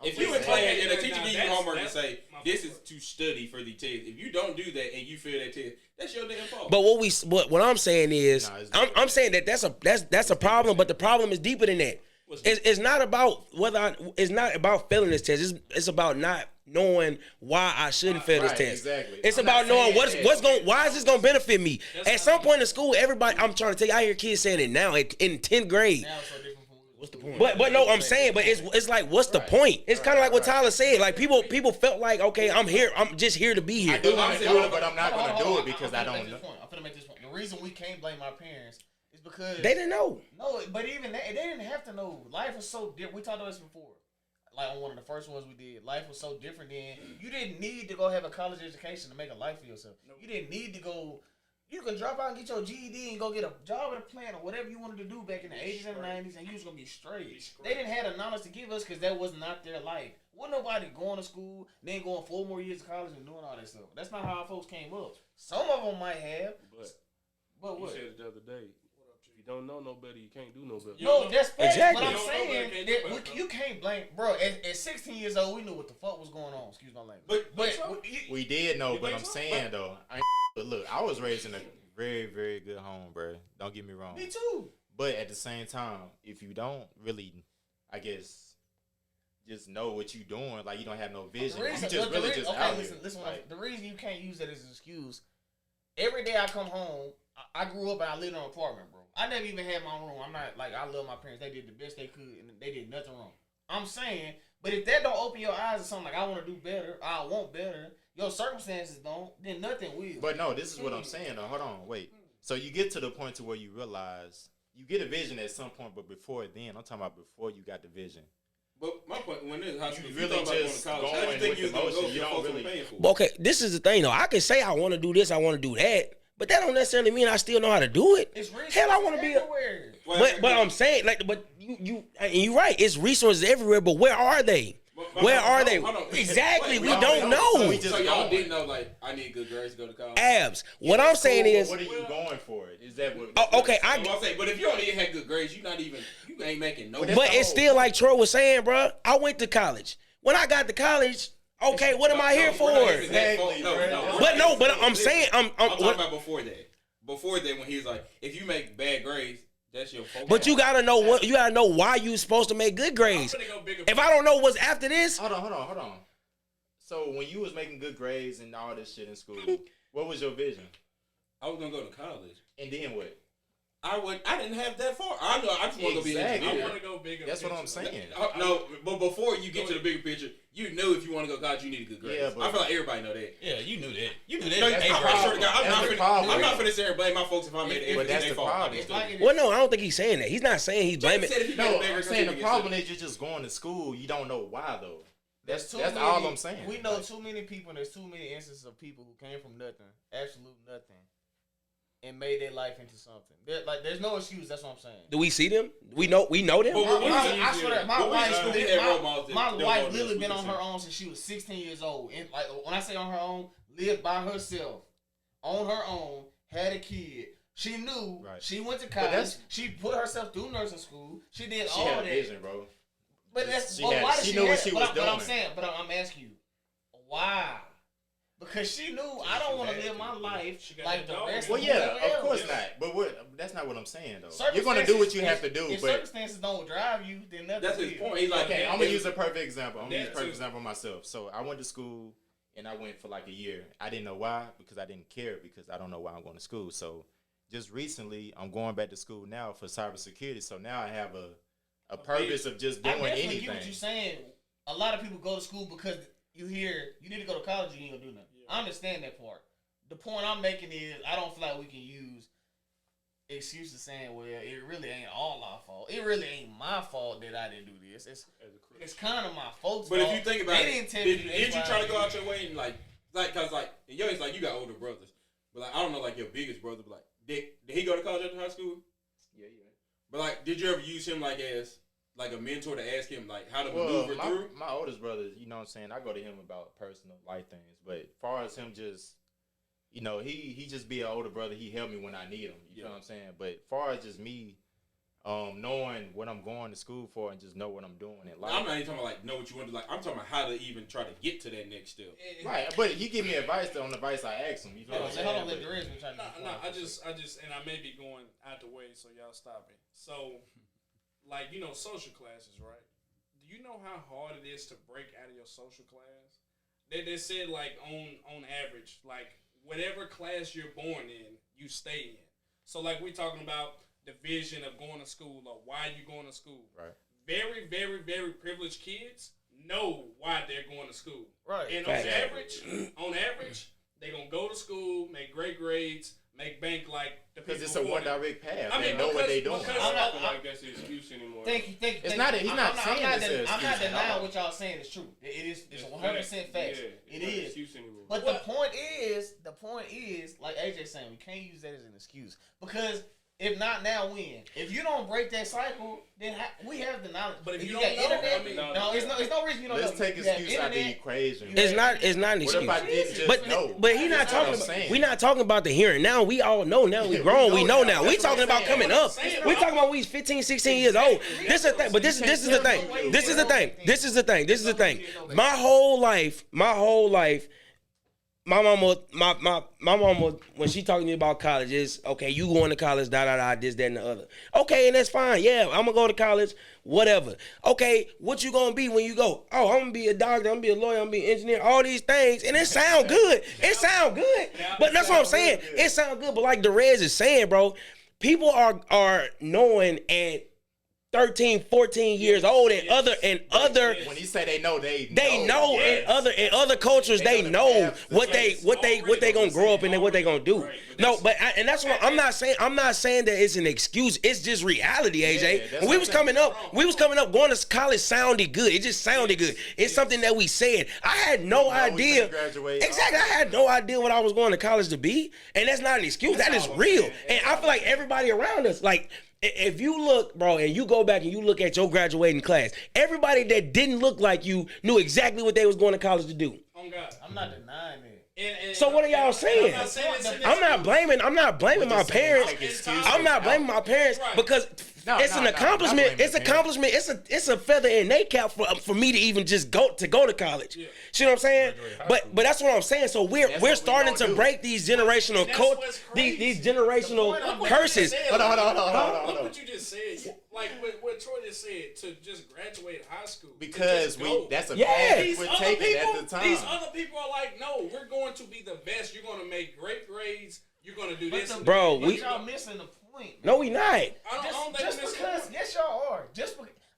If you in class and a teacher gives you homework and say this is to study for the test, if you don't do that and you fail that test, that's your damn fault. But what I'm saying is, I'm saying that that's a problem. But the problem is deeper than that. It's not about it's not about failing this test. It's about not knowing why I shouldn't fail this test. Exactly. It's about knowing why is this gonna benefit me. At some point in school, everybody, I'm trying to tell you, I hear kids saying it now in 10th grade. What's the point? But no, I'm saying, but it's like, what's the point? It's kind of like what Tyler said. Like people felt like, okay, I'm here. I'm just here to be here. I do want to do it, but I'm not gonna do it because I don't know. I'm finna make this point. The reason we can't blame our parents is because They didn't know. No, but even that, they didn't have to know. Life was so different. We talked about this before. Like on one of the first ones we did, life was so different then. You didn't need to go have a college education to make a life for yourself. You didn't need to go. You can drop out and get your GED and go get a job at a plant or whatever you wanted to do back in the 80s and 90s, and you was going to be straight. They didn't have the knowledge to give us because that was not their life. Wasn't nobody going to school, then going 4 more years of college and doing all that stuff. That's not how our folks came up. Some of them might have. But what? You said it the other day. If you don't know no better, you can't do no better. No, that's facts. Exactly. But I'm saying that you can't blame, bro. At 16 years old, we knew what the fuck was going on. Excuse my language. But we did know. But I'm saying though, but look, I was raised in a very, very good home, bro. Don't get me wrong. Me too. But at the same time, if you don't really, I guess, just know what you're doing, like you don't have no vision, you just out here. Listen. The reason you can't use that as an excuse. Every day I come home, I grew up and I lived in an apartment, bro. I never even had my own room. I'm not like, I love my parents. They did the best they could and they did nothing wrong. I'm saying, but if that don't open your eyes to something like I want to do better, I want better, your circumstances don't, then nothing will. But no, this is what I'm saying though. Hold on, wait. So you get to the point to where you realize you get a vision at some point, but before then, I'm talking about before you got the vision. But my point, when this high school, you really just going with the motion. You don't really. But okay, this is the thing though. I can say I want to do this, I want to do that, but that don't necessarily mean I still know how to do it. It's hell, I want to be. But I'm saying like, but you and you're right. It's resources everywhere, but where are they? Where are they? Exactly, we don't know. So y'all didn't know, like, I need good grades to go to college. Abs. What I'm saying is, what are you going for? Is that what? Okay, I'm saying, but if you don't even have good grades, you ain't making no. But it's still like Troy was saying, bro. I went to college. When I got to college, okay, what am I here for? But I'm saying, I'm talking about before that. Before that, when he was like, if you make bad grades, that's your focus. But you gotta know what you gotta know why you supposed to make good grades. If I don't know what's after this, hold on. So when you was making good grades and all this shit in school, what was your vision? I was gonna go to college. And then what? I didn't have that far. I just want to go be an engineer. I want to go bigger. That's what I'm saying. No, but before you get to the bigger picture, you knew if you want to go to college, you need a good grade. Yeah, I feel like everybody know that. Yeah, you knew that. You knew No, that. I'm not finna sit here and blame my folks if I made it. But that's the problem. Well, no, I don't think he's saying that. He's not saying he's blaming. No, I'm saying the problem is you're just going to school. You don't know why though. That's all I'm saying. We know too many people, and there's too many instances of people who came from nothing, absolute nothing, and made their life into something. There's no excuse. That's what I'm saying. Do we see them? We know them. I swear that my wife literally been on her own since she was 16 years old. And like when I say on her own, lived by herself, on her own, had a kid. She knew. Right. She went to college. She put herself through nursing school. She did all that. Vision, bro. But that's why did she knew what she was doing. But I'm asking you, why? Because she knew I don't want to live my life like the rest. Well, yeah, of course not. But that's not what I'm saying though. You're gonna do what you have to do. If but circumstances don't drive you, then nothing. That's his point. He's like, okay, I'm gonna use a perfect example. I'm gonna use a perfect example of myself. So I went to school and I went for like a year. I didn't know why because I didn't care because I don't know why I'm going to school. So just recently, I'm going back to school now for cybersecurity. So now I have a purpose of just doing anything. I get what you're saying. A lot of people go to school because you hear you need to go to college, you ain't gonna do nothing. Yeah. I understand that part. the point I'm making is I don't feel like we can use excuses saying, well, it really ain't all our fault. It really ain't my fault that I didn't do this. It's kind of my folks' But fault. if you think about they it, did you try to go out your way and cause in your age, like you got older brothers, but like I don't know, like your biggest brother, but like did he go to college after high school? Yeah. But like, did you ever use him like as like a mentor to ask him like how to maneuver through? My oldest brother, you know what I'm saying, I go to him about personal life things, but as far as him just, you know, he just be an older brother. He helped me when I need him. You know what I'm saying? But as far as just me, knowing what I'm going to school for and just know what I'm doing in life. I'm not even talking about like know what you want to like. I'm talking about how to even try to get to that next step. Right, but he give me advice on the advice I ask him. You know what I'm saying? Hold on, let Derez be trying to. No, I just, and I may be going out the way, so y'all stop me. So, like, you know, social classes, right? Do you know how hard it is to break out of your social class? They said like on average, like whatever class you're born in, you stay in. So like we're talking about the vision of going to school or why you going to school. Right. Very, very, very privileged kids know why they're going to school. Right. And on average, they're gonna go to school, make great grades, make bank like the people. Because it's a one direct path. I mean, they know what they doing. I don't feel like that's the excuse anymore. Thank you. It's not. He's not saying it's I'm not denying what y'all saying is true. It's 100% facts. Yeah, it is. Excuse anymore. But the point is, like AJ saying, we can't use that as an excuse because if not now, when? If you don't break that cycle, then we have the knowledge. But if you got don't know, internet, I mean, no, it's no reason you don't know. Let's take excuse out the equation. It's not an What if I excuse. didn't just know? But he not That's what talking I'm about. saying. We not talking about the here and now. We all know now. We grown. We know now. We talking about coming up. We talking about we 15, 16 years old. This is the thing. But this is the thing. This is the thing. My whole life. My mama, when she talking to me about college, is okay. You going to college, this, that, and the other. Okay, and that's fine. Yeah, I'm gonna go to college, whatever. Okay, what you gonna be when you go? Oh, I'm gonna be a doctor. I'm gonna be a lawyer. I'm gonna be an engineer. All these things, and it sound good. It sound good. But that's what I'm saying. It sound good. But like Derez is saying, bro, people are knowing at 13, 14 years old and other when you say they know in other cultures they know what they gonna grow up in and what they gonna do. No, but that's what I'm not saying that it's an excuse. It's just reality, AJ. When we was coming up, going to college sounded good. It just sounded good. It's something that we said. I had no idea. Exactly. I had no idea what I was going to college to be. And that's not an excuse. That is real. And I feel like everybody around us, like, if you look, bro, and you go back and you look at your graduating class, everybody that didn't look like you knew exactly what they was going to college to do. Oh God, I'm not denying it. So what are y'all saying? I'm not blaming my parents. I'm not blaming my parents because it's an accomplishment. It's accomplishment. It's a feather in their cap for me to even just go to college. Yeah. See what I'm saying? But that's what I'm saying. So we're starting to break these generational these generational curses. Hold on. Look what you just said. Like what Troy just said, to just graduate high school. Because that's a path we're taking at the time. These other people are like, no, we're going to be the best. You're going to make great grades. You're going to do this. Bro, y'all missing the point. Man. No, we not. I don't just because, yes, y'all are.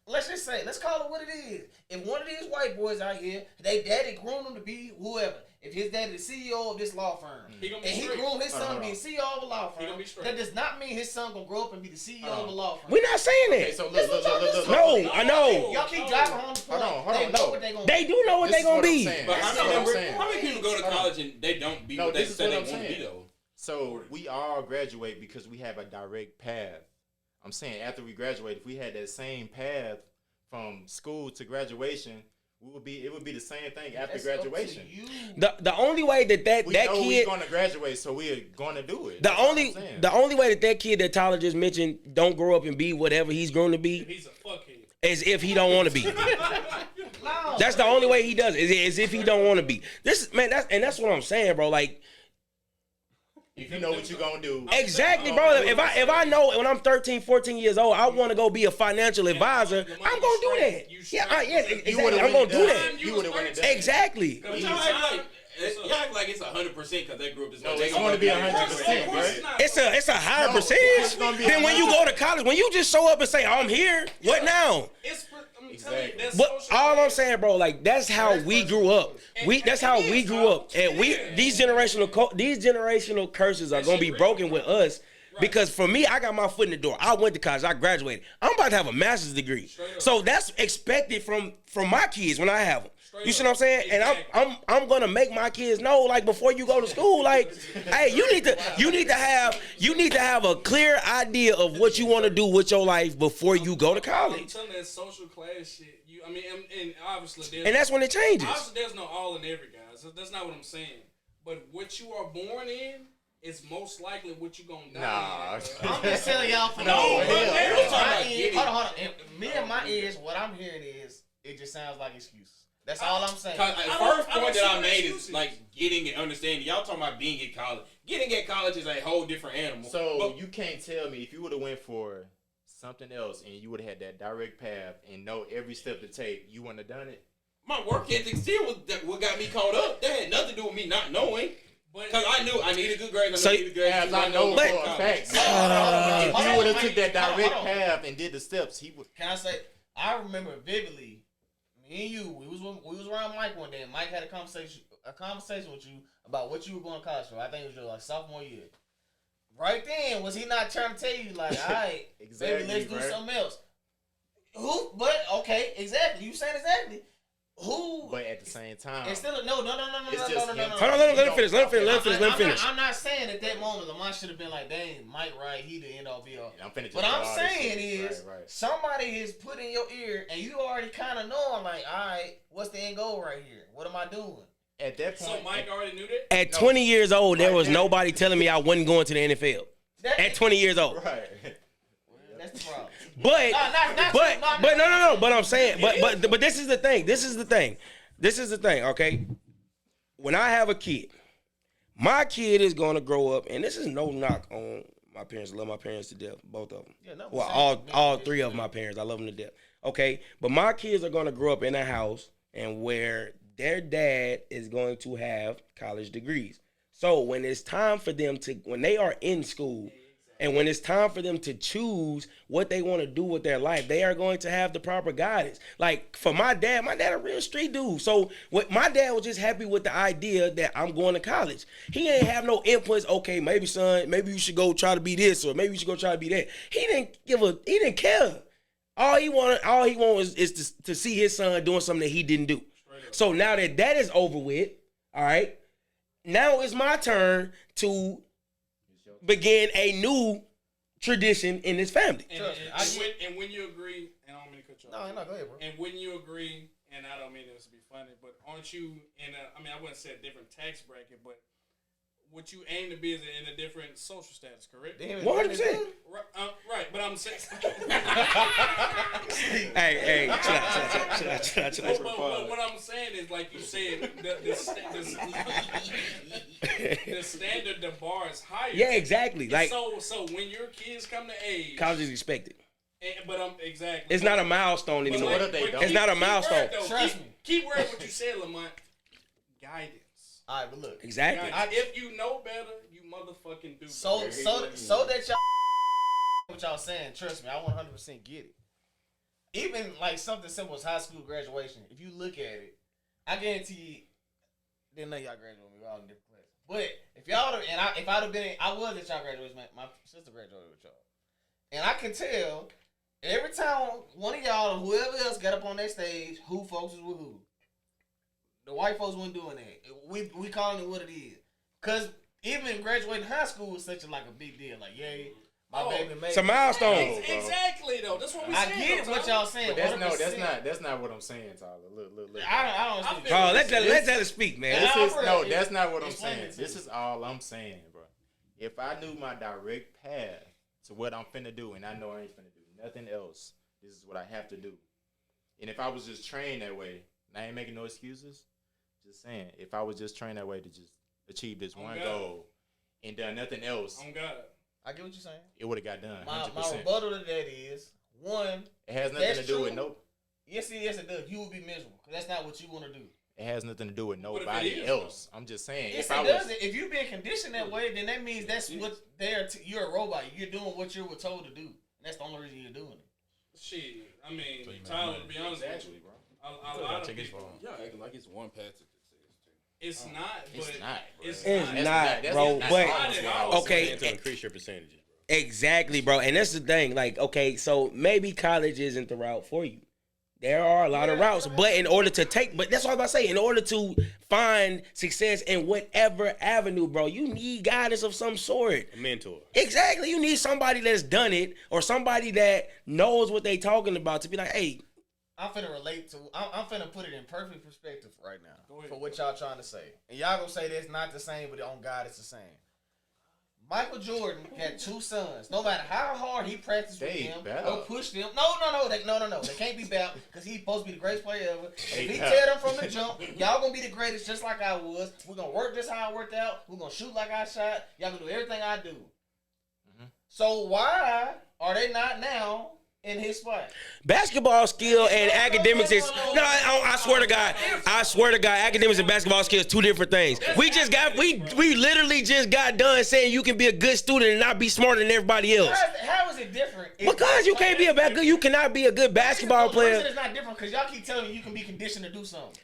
Let's call it what it is. If one of these white boys out here, they daddy groomed him to be whoever. If his daddy the CEO of this law firm, and he groomed his son to be the CEO of a law firm, that does not mean his son gonna grow up and be the CEO of a law firm. We're not saying that. Okay, so look. No, I know. Y'all keep driving home the point. Hold on. Know what they gonna they do know what they gonna be. But how many people go to college and they don't be what they say they want to be though? So we all graduate because we have a direct path. I'm saying after we graduate, if we had that same path from school to graduation, it would be the same thing after graduation. The only way that we kid we're going to graduate, so we're going to do it. The only way that kid that Tyler just mentioned don't grow up and be whatever he's grown to be, he's a fuckhead, as if he don't want to be. That's the only way he does it, is if he don't want to be. That's what I'm saying, bro. Like, if you know what you're going to do. Exactly, bro. If I know when I'm 13, 14 years old, I want to go be a financial advisor, I'm going to do that. Exactly. I'm going to do that. You would have went Exactly. Y'all act like it's 100% because they grew up this way. It's going to be 100%, right? It's a higher percentage. Then when you go to college, when you just show up and say, I'm here, what now? Exactly. But all I'm saying, bro, like that's how we grew up. That's how we grew up, and these generational curses are gonna be broken with us. Because for me, I got my foot in the door. I went to college. I graduated. I'm about to have a master's degree, so that's expected from my kids when I have them. You see what I'm saying? And I'm gonna make my kids know, like, before you go to school, like, hey, you need to have a clear idea of what you want to do with your life before you go to college. I'm telling that social class shit. And obviously, and that's when it changes. Obviously, there's no all and every guy. So that's not what I'm saying. But what you are born in. It's most likely what you gonna die. Nah, I'm just telling y'all for hold on. Me and my ears, what I'm hearing is it just sounds like excuses. That's all I'm saying. The first point that I made is like getting and understanding. Y'all talking about being at college. Getting at college is a whole different animal. So you can't tell me if you would have went for something else and you would have had that direct path and know every step to take, you wouldn't have done it. My work ethic still was what got me caught up. That had nothing to do with me not knowing. Because I knew I needed good grades. I know for a fact. If you would have took that direct path and did the steps, he would. Can I say? I remember vividly. Me and you, we was around Mike one day, and Mike had a conversation with you about what you were going to college for. I think it was your like sophomore year. Right then, was he not trying to tell you like, all right, exactly, baby, let's do something else? Who? But okay, exactly. You saying exactly. Who? But at the same time, it's still no. Hold on, let him finish. Let him finish. I'm not saying at that moment Lamont should have been like, dang, Mike right, he the end all be all. What I'm saying is, somebody is put in your ear, and you already kind of know. I'm like, all right, what's the end goal right here? What am I doing? At that point, so Mike already knew that. At 20 years old, there was nobody telling me I wasn't going to the NFL. At 20 years old, right? That's the problem. But no. But I'm saying, but this is the thing. This is the thing. Okay, when I have a kid, my kid is gonna grow up, and this is no knock on my parents. I love my parents to death, both of them. Yeah, no, well, all three of my parents, I love them to death. Okay, but my kids are gonna grow up in a house and where their dad is going to have college degrees. So when it's time for them when they are in school. And when it's time for them to choose what they want to do with their life, they are going to have the proper guidance. Like for my dad a real street dude. So my dad was just happy with the idea that I'm going to college. He ain't have no inputs. Okay, maybe son, maybe you should go try to be this, or maybe you should go try to be that. He didn't care. All he wanted is to see his son doing something that he didn't do. So now that is over with, all right, now it's my turn to begin a new tradition in this family. And when you agree, and I don't mean to cut you off. No, go ahead, bro. And when you agree, and I don't mean this to be funny, but aren't you in I wouldn't say a different tax bracket, but what you aim to be is in a different social status, correct? 100%. Right, but I'm saying. Hey, chill out. But what I'm saying is, like you said, the standard, the bar is higher. Yeah, exactly. Like so when your kids come to age, college is expected. Exactly. It's not a milestone anymore. It's not a milestone. Trust me. Keep word what you said, Lamont. Guidance. All right, but look. Exactly. If you know better, you motherfucking do. So that y'all what y'all saying, trust me, I 100% get it. Even like something simple as high school graduation, if you look at it, I guarantee you, didn't know y'all graduated with me, we're all in different classes. But if y'all if I'd have been, I was at y'all graduation, my sister graduated with y'all, and I can tell every time one of y'all or whoever else got up on that stage, who folks was with who. The white folks weren't doing that. We calling it what it is. Cause even graduating high school was such a big deal. Like, yeah, my baby made it's a milestone. Exactly though. That's what we saying. I get it what y'all saying. But that's not what I'm saying, Tyler. Look. I don't Oh, let that speak, man. That's not what I'm saying. This is all I'm saying, bro. If I knew my direct path to what I'm finna do, and I know I ain't finna do nothing else, this is what I have to do. And if I was just trained that way, and I ain't making no excuses. Just saying, if I was just trained that way to just achieve this one goal and done nothing else, on God, I get what you're saying. It would have got done. 100%. My rebuttal to that is one. It has nothing to do with Yes, it does. You would be miserable because that's not what you want to do. It has nothing to do with nobody else. I'm just saying. Yes, it does. If you've been conditioned that way, then that means that's what you're a robot. You're doing what you were told to do. And that's the only reason you're doing it. Shit, I mean, Tyler, to be honest with you, bro. A lot of people, Y'all acting like it's one path to success. it's not, but It's not, bro. It's not, bro. But okay, to increase your percentages, bro. Exactly, bro. And that's the thing. Like, okay, so maybe college isn't the route for you. There are a lot of routes, but in order to take, but that's what I was about to say. In order to find success in whatever avenue, bro, you need guidance of some sort. A mentor. Exactly. You need somebody that's done it or somebody that knows what they talking about to be like, hey. I'm finna relate to. I'm finna put it in perfect perspective right now for what y'all trying to say. And y'all gonna say that's not the same, but on God it's the same. Michael Jordan had 2 sons. No matter how hard he practiced with them or pushed them, no. They can't be bad because he's supposed to be the greatest player ever. If he tell them from the jump, y'all gonna be the greatest just like I was. We're gonna work just how I worked out. We're gonna shoot like I shot. Y'all gonna do everything I do. So why are they not now in his spot? Basketball skill and academics is I swear to God, academics and basketball skill is 2 different things. We literally just got done saying you can be a good student and not be smarter than everybody else. How is it different? Because you can't be you cannot be a good basketball player. It's not different because y'all keep telling me you can be conditioned to do something.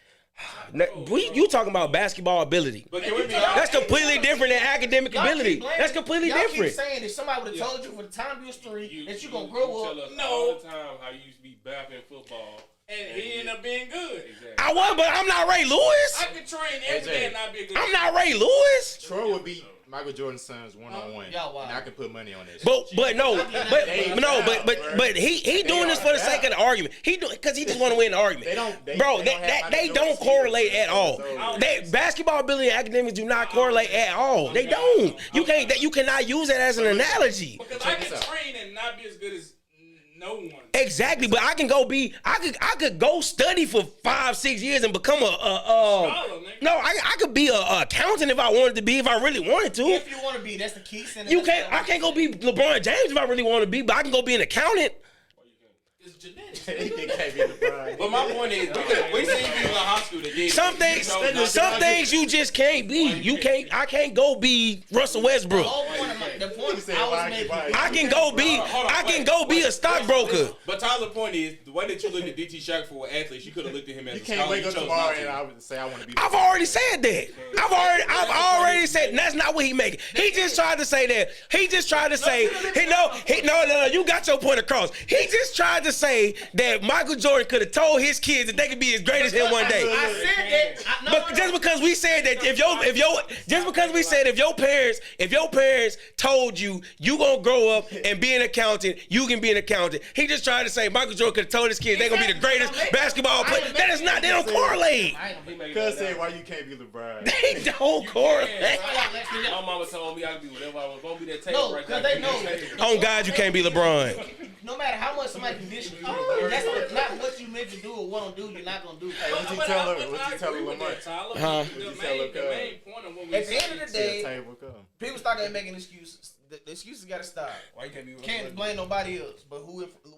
You talking about basketball ability? That's completely different than academic ability. That's completely different. Y'all keep saying if somebody would have told you for the time you was 3 that you gonna grow up. All the time how you used to be bapping football. And he ended up being good. Exactly. I was, but I'm not Ray Lewis. I could train every day and not be a good. I'm not Ray Lewis. Troy would beat Michael Jordan's sons 1-on-1, and I can put money on that. But he doing this for the sake of the argument. He do because he just want to win the argument. They don't correlate at all. Basketball ability and academics do not correlate at all. They don't. You cannot use that as an analogy. Because I can train and not be as good as no one. Exactly, but I could go study for 5-6 years and become I could be a accountant if I wanted to be, if I really wanted to. If you want to be, that's the key. I can't go be LeBron James if I really want to be, but I can go be an accountant. It's genetics. But my point is, we seen people in high school that did Some things you just can't be. I can't go be Russell Westbrook. The point I was making. I can go be a stockbroker. But Tyler's point is, the way that you look at DT Shaq for athletes, you could have looked at him as a scholar. You can't wake up tomorrow and I would say I want to be. I've already said that. I've already said that's not what he making. He just tried to say that. He just tried to say no. You got your point across. He just tried to say that Michael Jordan could have told his kids that they could be as great as him one day. I said that. But just because we said that if your parents told you gonna grow up and be an accountant, you can be an accountant. He just tried to say Michael Jordan could have told his kids they're gonna be the greatest basketball player. That is not. They don't correlate. Cuz said why you can't be LeBron. They don't correlate. My mama told me I could be whatever I was gonna be. That table right there. They know. On God, you can't be LeBron. No matter how much somebody condition you, that's not what you meant to do or want to do. You're not gonna do. What'd you tell her? What'd you tell her, Lamar? Huh? The main point of what we At the end of the day, people started making excuses. The excuses gotta stop. Why you can't be? Can't blame nobody else. But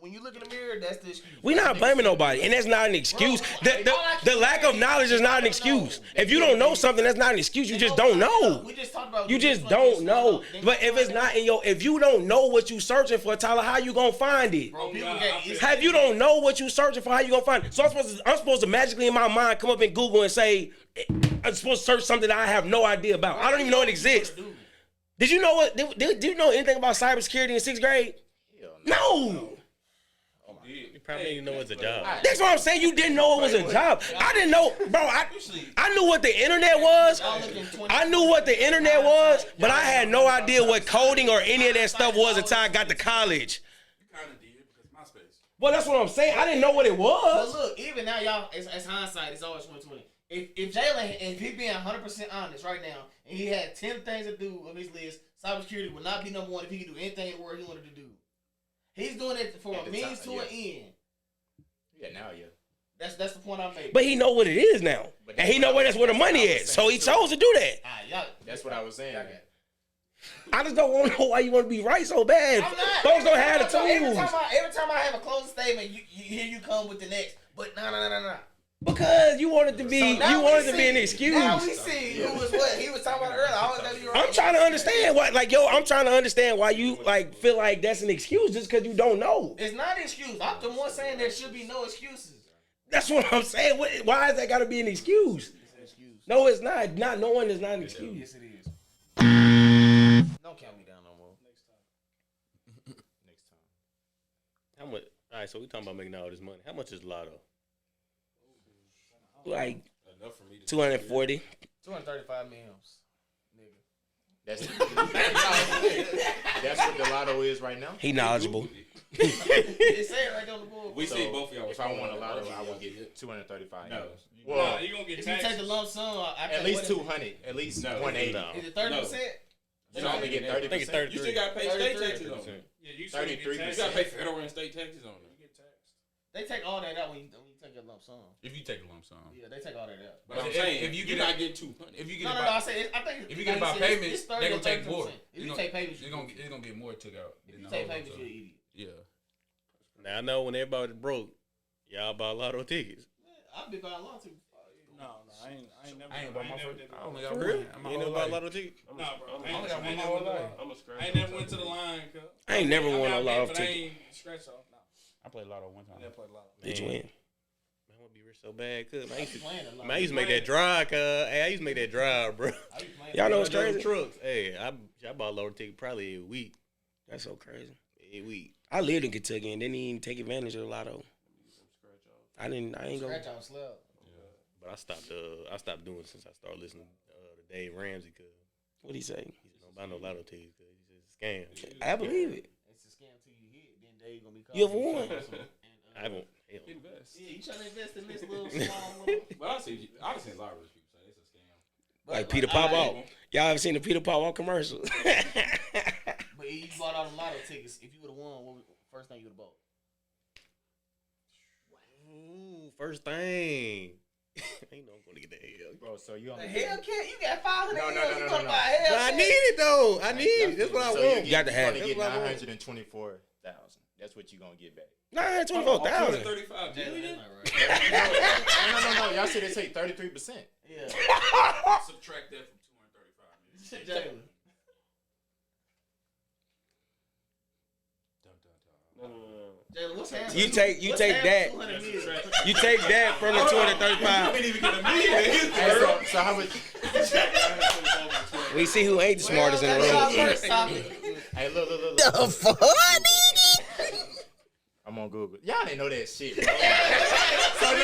when you look in the mirror, that's the excuse. We're not blaming nobody, and that's not an excuse. The lack of knowledge is not an excuse. If you don't know something, that's not an excuse. You just don't know. We just talked about. You just don't know. But if it's not in if you don't know what you searching for, Tyler, how you gonna find it? If you don't know what you searching for, how you gonna find it? So I'm supposed to magically in my mind come up in Google and say I'm supposed to search something that I have no idea about. I don't even know it exists. Did you know what? Did you know anything about cybersecurity in 6th grade? No. You probably didn't know it's a job. That's what I'm saying. You didn't know it was a job. I didn't know, bro. I knew what the internet was. I knew what the internet was, but I had no idea what coding or any of that stuff was until I got to college. You kind of did because MySpace. Well, that's what I'm saying. I didn't know what it was. But look, even now, y'all, it's hindsight. It's always 2020. If Jalen, if he being 100% honest right now, and he had 10 things to do on his list, cybersecurity would not be number one if he could do anything in the world he wanted to do. He's doing it for a means to an end. Yeah, now, yeah. That's the point I'm making. But he know what it is now, and he know where that's where the money is. So he chose to do that. That's what I was saying. I just don't want to know why you want to be right so bad. Folks don't have the tools. Every time I have a closing statement, you come with the next. But nah. Because you wanted to be, you wanted to be an excuse. Now we see who was what he was talking about earlier. I always know you right. I'm trying to understand why, like, yo, I'm trying to understand why you like feel like that's an excuse just because you don't know. It's not an excuse. I'm the one saying there should be no excuses. That's what I'm saying. Why is that got to be an excuse? It's an excuse. No, it's not. Not knowing is not an excuse. Yes, it is. Don't count me down no more. Next time. How much? All right, so we talking about making all this money. How much is lotto? Like Enough for me to 240. 235 mils, nigga. That's what the lotto is right now. He knowledgeable. They say it right on the board. We see both of y'all. If I won a lotto, I would get 235. No. Well, you gonna get if you taxes. take the lump sum, At least 200. At least 180. Is it 30%? You only get 30%. I think it's 33. You still gotta pay state taxes on it. Yeah, you still get 33%. taxes. You gotta pay federal and state taxes on it. You get taxed. They take all that out when you take your lump sum. If you take a lump sum. Yeah, they take all that out. But I'm saying, if you you're get not getting 200. If you get No, it I by, say I think if you get it by it's payments, 30 they're or gonna take 32%. more. If you take payments, it's gonna get more took out. if you take payments, you're an idiot. Yeah. Now I know when everybody broke, y'all bought lotto tickets. I've been buying lots of. No, I ain't never. I ain't bought my first. did that. I only got For one. real? My You whole know about life. lotto tickets? Nah, bro. I only got one my whole life. I'm a scratch. I ain't never went to the line, cuz. I ain't never won a lotto but I ticket. ain't scratch off. No, I played lotto one time. I never played a lot. Did you win? Man, I want to be rich so bad, cuz. Man, Playing I used to make that drive, cuz. Hey, I used to make that drive, bro. Y'all know what's Them crazy? trucks. Hey, I bought a lotto ticket probably a week. That's so crazy. A week. I lived in Kentucky and didn't even take advantage of the lotto. I ain't go. Scratch off slab. But I stopped doing it since I started listening to Dave Ramsey, cuz. What'd he say? He said, don't buy no lotto tickets, cuz. He said it's a scam. I believe it. It's a scam till you hit. Then they gonna be. You ever won? I haven't. Hell. Invest. Yeah, you trying to invest in this little small little. But I seen a lot of rich people say it's a scam. Like Peter Pop Out. Y'all ever seen the Peter Pop Out commercial? But you bought all the lotto tickets. If you would have won, what was the first thing you would have bought? Ooh, first thing. Ain't no I'm gonna get the hell. Bro, so you only The Hellcat, you got 500 No, million. You gonna no. buy a Hellcat? But I need it though. I need it. That's what I so want. you got to have only it. get That's what I want. 924,000. That's what you gonna get back. 924,000. 35 Jalen, million? that's not right. No. Y'all said they take 33%. Yeah. Subtract that from 235 million. Jalen. Jalen, what's happening? You take that. You take that from the 235. Didn't even get a million. Hey, so how much? We see who ain't the smartest in the room. Hey, look. The fuck? I'm on Google. Y'all didn't know that shit, bro. So no.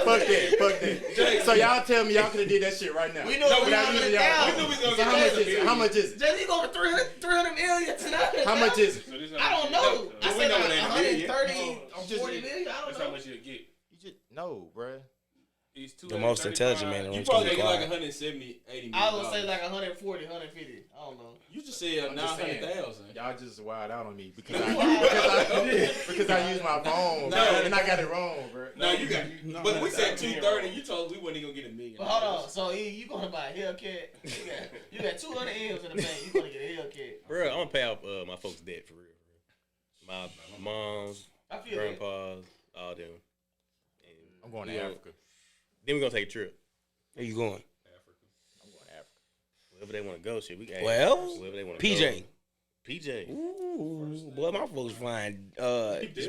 Fuck that. So y'all tell me y'all could have did that shit right now. We know we Without using y'all. We knew we So how much is it? Jalen, you going for 300 million tonight? How much is it? I don't know. I we said know like it ain't 130 or 40 million. I That's don't how know. much you'll get. You just no, bruh. He's The most intelligent man in the You room. probably Tony get like Clark. 170, 80 million. I was gonna say like 140, 150. I don't know. You just said I'm just saying, 900,000. Y'all just wild out on me because I use my phone, No. and I got it wrong, bro. No, you got. But we said 230. You told us we wasn't even gonna get a million. But hold on. So you gonna buy a Hellcat? You got 200 M's in the bank. You gonna get a Hellcat? Bro, I'm gonna pay off my folks' debt for real. My mom's, I feel that. grandpa's, all them. And I'm going we to gonna- Africa. Then we're gonna take a trip. Where you going? I'm going to Africa. Wherever they wanna go, shit. We got Well, wherever they wanna PJ. go. PJ. Ooh, boy, my folks flying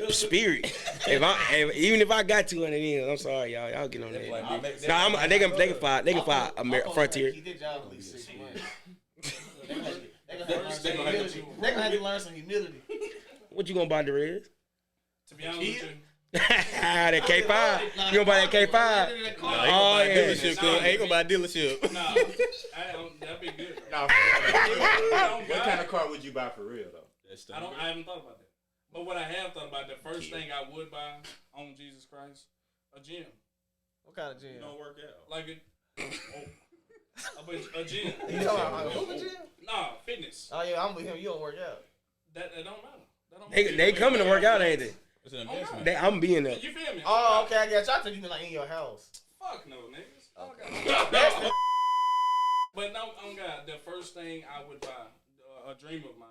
Spirit. Even if I got 200 in, I'm sorry, y'all get on that. Nah, they can fly Frontier. Keep their job at least 6 months. They gonna have to learn some humility. What you gonna buy, Derez? To be honest with you, That K5. You gonna buy that K5? Nah, he gonna buy a dealership, cuz. He gonna buy a dealership. nah, that'd be good. Nah, what kind of car would you buy for real though? I haven't thought about that. But what I have thought about, the first thing I would buy on Jesus Christ, a gym. What kind of gym? Don't work out. Like a gym. You talking about a hooping gym? Nah, fitness. Oh yeah, I'm with him. You don't work out. That don't matter. That don't matter. They coming to work out, ain't they? It's an investment. I'm being there. You feel me? Oh, okay, I got you. I thought you meant like in your house. Fuck no, niggas. Okay. But no, on God, the first thing I would buy, a dream of mine,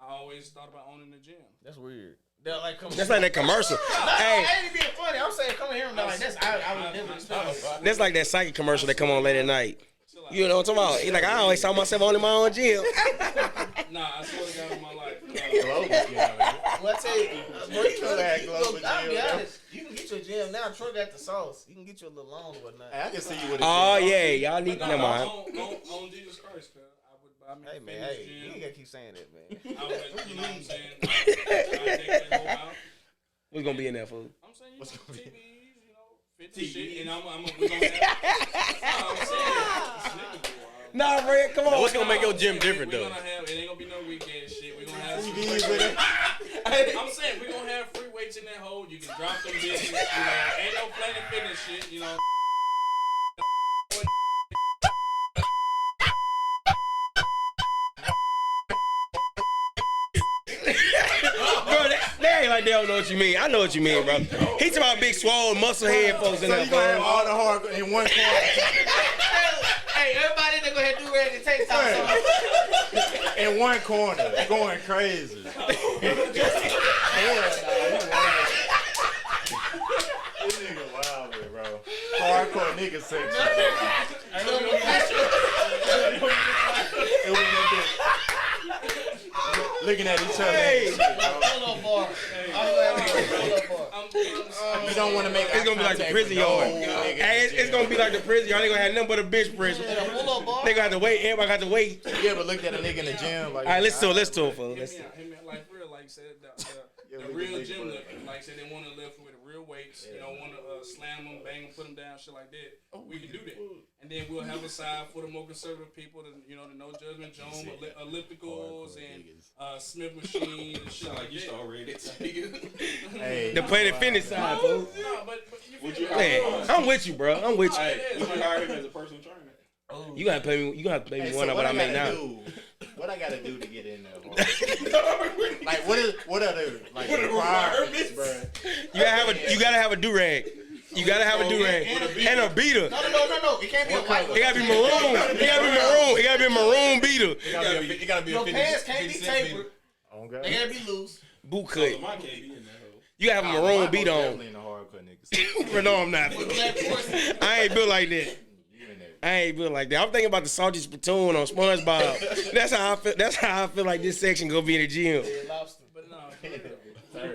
I always thought about owning a gym. That's weird. Like, That's like that commercial. Hey, I ain't being funny. I'm saying, come here. Like this, I would never expect. that's like that psychic commercial that come on late at night. You know what I'm talking about? He's like, I always saw myself owning my own gym. Nah, I swear to God in my life. Well, I tell you, bro, I'll be honest. You can get your gym now. Troy got the sauce. You can get you a little loan or whatnot. Hey, I can see you with it. Oh yeah, y'all need no, never mind. On Jesus Christ, cuz. I would buy me Hey man, hey, you ain't gotta keep saying that, man. I would, you know what I'm saying? I take that whole out. What's gonna be in that food? I'm saying, you know, TVs, you know, fit the shit, and we gonna have. I'm saying, Nah, Red, come on. What's gonna make your gym different we though? gonna have, it ain't gonna be no weekend shit. We gonna have some TVs with it. I'm saying we gonna have free weights in that hole. You can drop them bitches. You know, ain't no Planet Fitness shit. You know. Bro, they ain't like they don't know what you mean. I know what you mean, bro. He talking about big swole muscle head folks in So there, you gonna have bro. all the hard in one corner. Hey, everybody that gonna have to do ready to take off. In one corner, going crazy. This nigga wild, bro. Hardcore nigga section. It was that bitch. Looking at each other. Hey. Pull up bar. You don't want to make. It's gonna be like the prison yard. Hey, it's gonna be like the prison yard. They gonna have nothing but a bench press. They gonna have to wait. Everybody got to wait. You ever looked at a nigga in the gym? Like, All right, listen to it, folks. Listen. Like real, like said, the real gym looking. Like said, they want to lift with the real weights. You know, want to slam them, bang them, put them down, shit like that. We can do that, and then we'll have a side for the more conservative people. The No Judgment Zone, ellipticals, and Smith machines and shit like that. Hey, The Planet Fitness side, folks. No, but you Man, I'm with you, bro. I'm with you. Would you hire him as a personal trainer? You gotta pay me. You gotta pay me hey, one so of what I make now. What I gotta do to get in there? Like, what are the like requirements, bro? You gotta have a do rag. You gotta have a do rag and a beater. No. It can't be a white. It gotta be maroon. It gotta be maroon. It gotta be a maroon beater. It gotta be Your pants can't be tapered. They gotta be loose. Boot cut. You gotta have a maroon beat on. But no, I'm not. I ain't built like that. I ain't built like that. I'm thinking about the salty spittoon on SpongeBob. That's how I feel like this section gonna be in the gym. But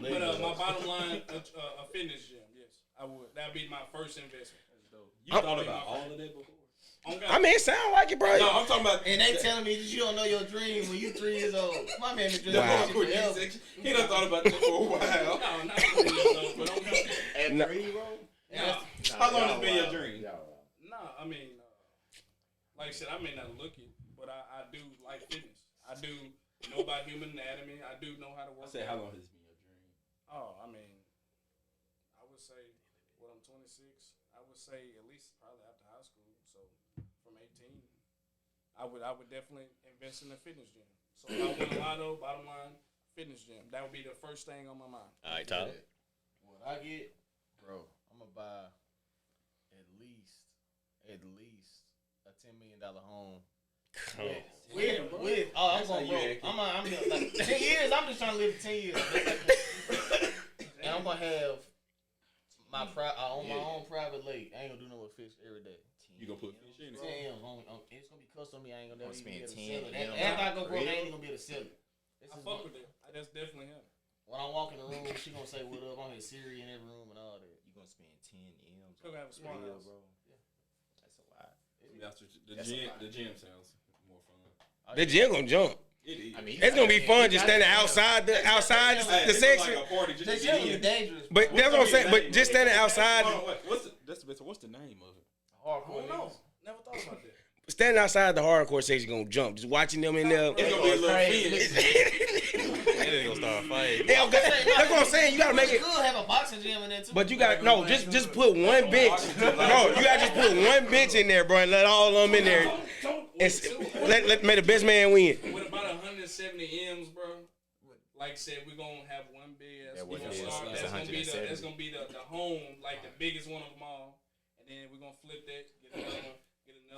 no, my bottom line, a fitness gym. Yes, I would. That'd be my first investment. You thought about all of that before? I mean, it sound like it, bro. No, I'm talking about. And they telling me that you don't know your dream when you 3 years old. My man is just Wow. He done thought about that for a while. No, not 3 years old, but okay. At 3, bro? No. How long has been your dream? No, I mean, like I said, I may not look it, but I do like fitness. I do know about human anatomy. I do know how to work. I said, how long has this been your dream? Oh, I mean, I would say, well, I'm 26. I would say at least probably after high school. So from 18, I would definitely invest in a fitness gym. So if I win a lotto, bottom line, fitness gym. That would be the first thing on my mind. All right, Tyler. What I get, bro, I'm gonna buy at least a $10 million home. With I'm going broke. I'm like 10 years. I'm just trying to live 10 years. And I'm gonna have my own private lake. I ain't gonna do no more fish every day. You gonna put fish in it? 10 M's. It's gonna be custom me. I ain't gonna never spend even be able to 10 sell it. After I go broke, I ain't even gonna be able to sell it. I fuck with it. That's definitely him. When I walk in the room, she gonna say what up. I'm gonna Siri in every room and all that. You gonna spend 10 M's? Gonna have a smart house, bro. Yeah. That's a lot. The gym sounds more fun. The gym gonna jump. I mean, It's gonna be fun just standing outside the section. Like a party just The to gym get be in. dangerous. But that's what I'm saying. But just standing outside, Hold on, what's the name of it? Hardcore No, niggas. never thought about that. standing outside the hardcore section gonna jump. Just watching them in there. It's gonna be a little fence. They ain't gonna start fighting. Yeah, that's what I'm saying. You gotta make it. You could have a boxing gym in there too. But you got just put one bench. No, you gotta just put one bench in there, bro, and let all of them in there. Let the best man win. With about 170 M's, bro. Like I said, we're gonna have one big ass. That's gonna be the home, like the biggest one of them all. And then we're gonna flip that, get another one,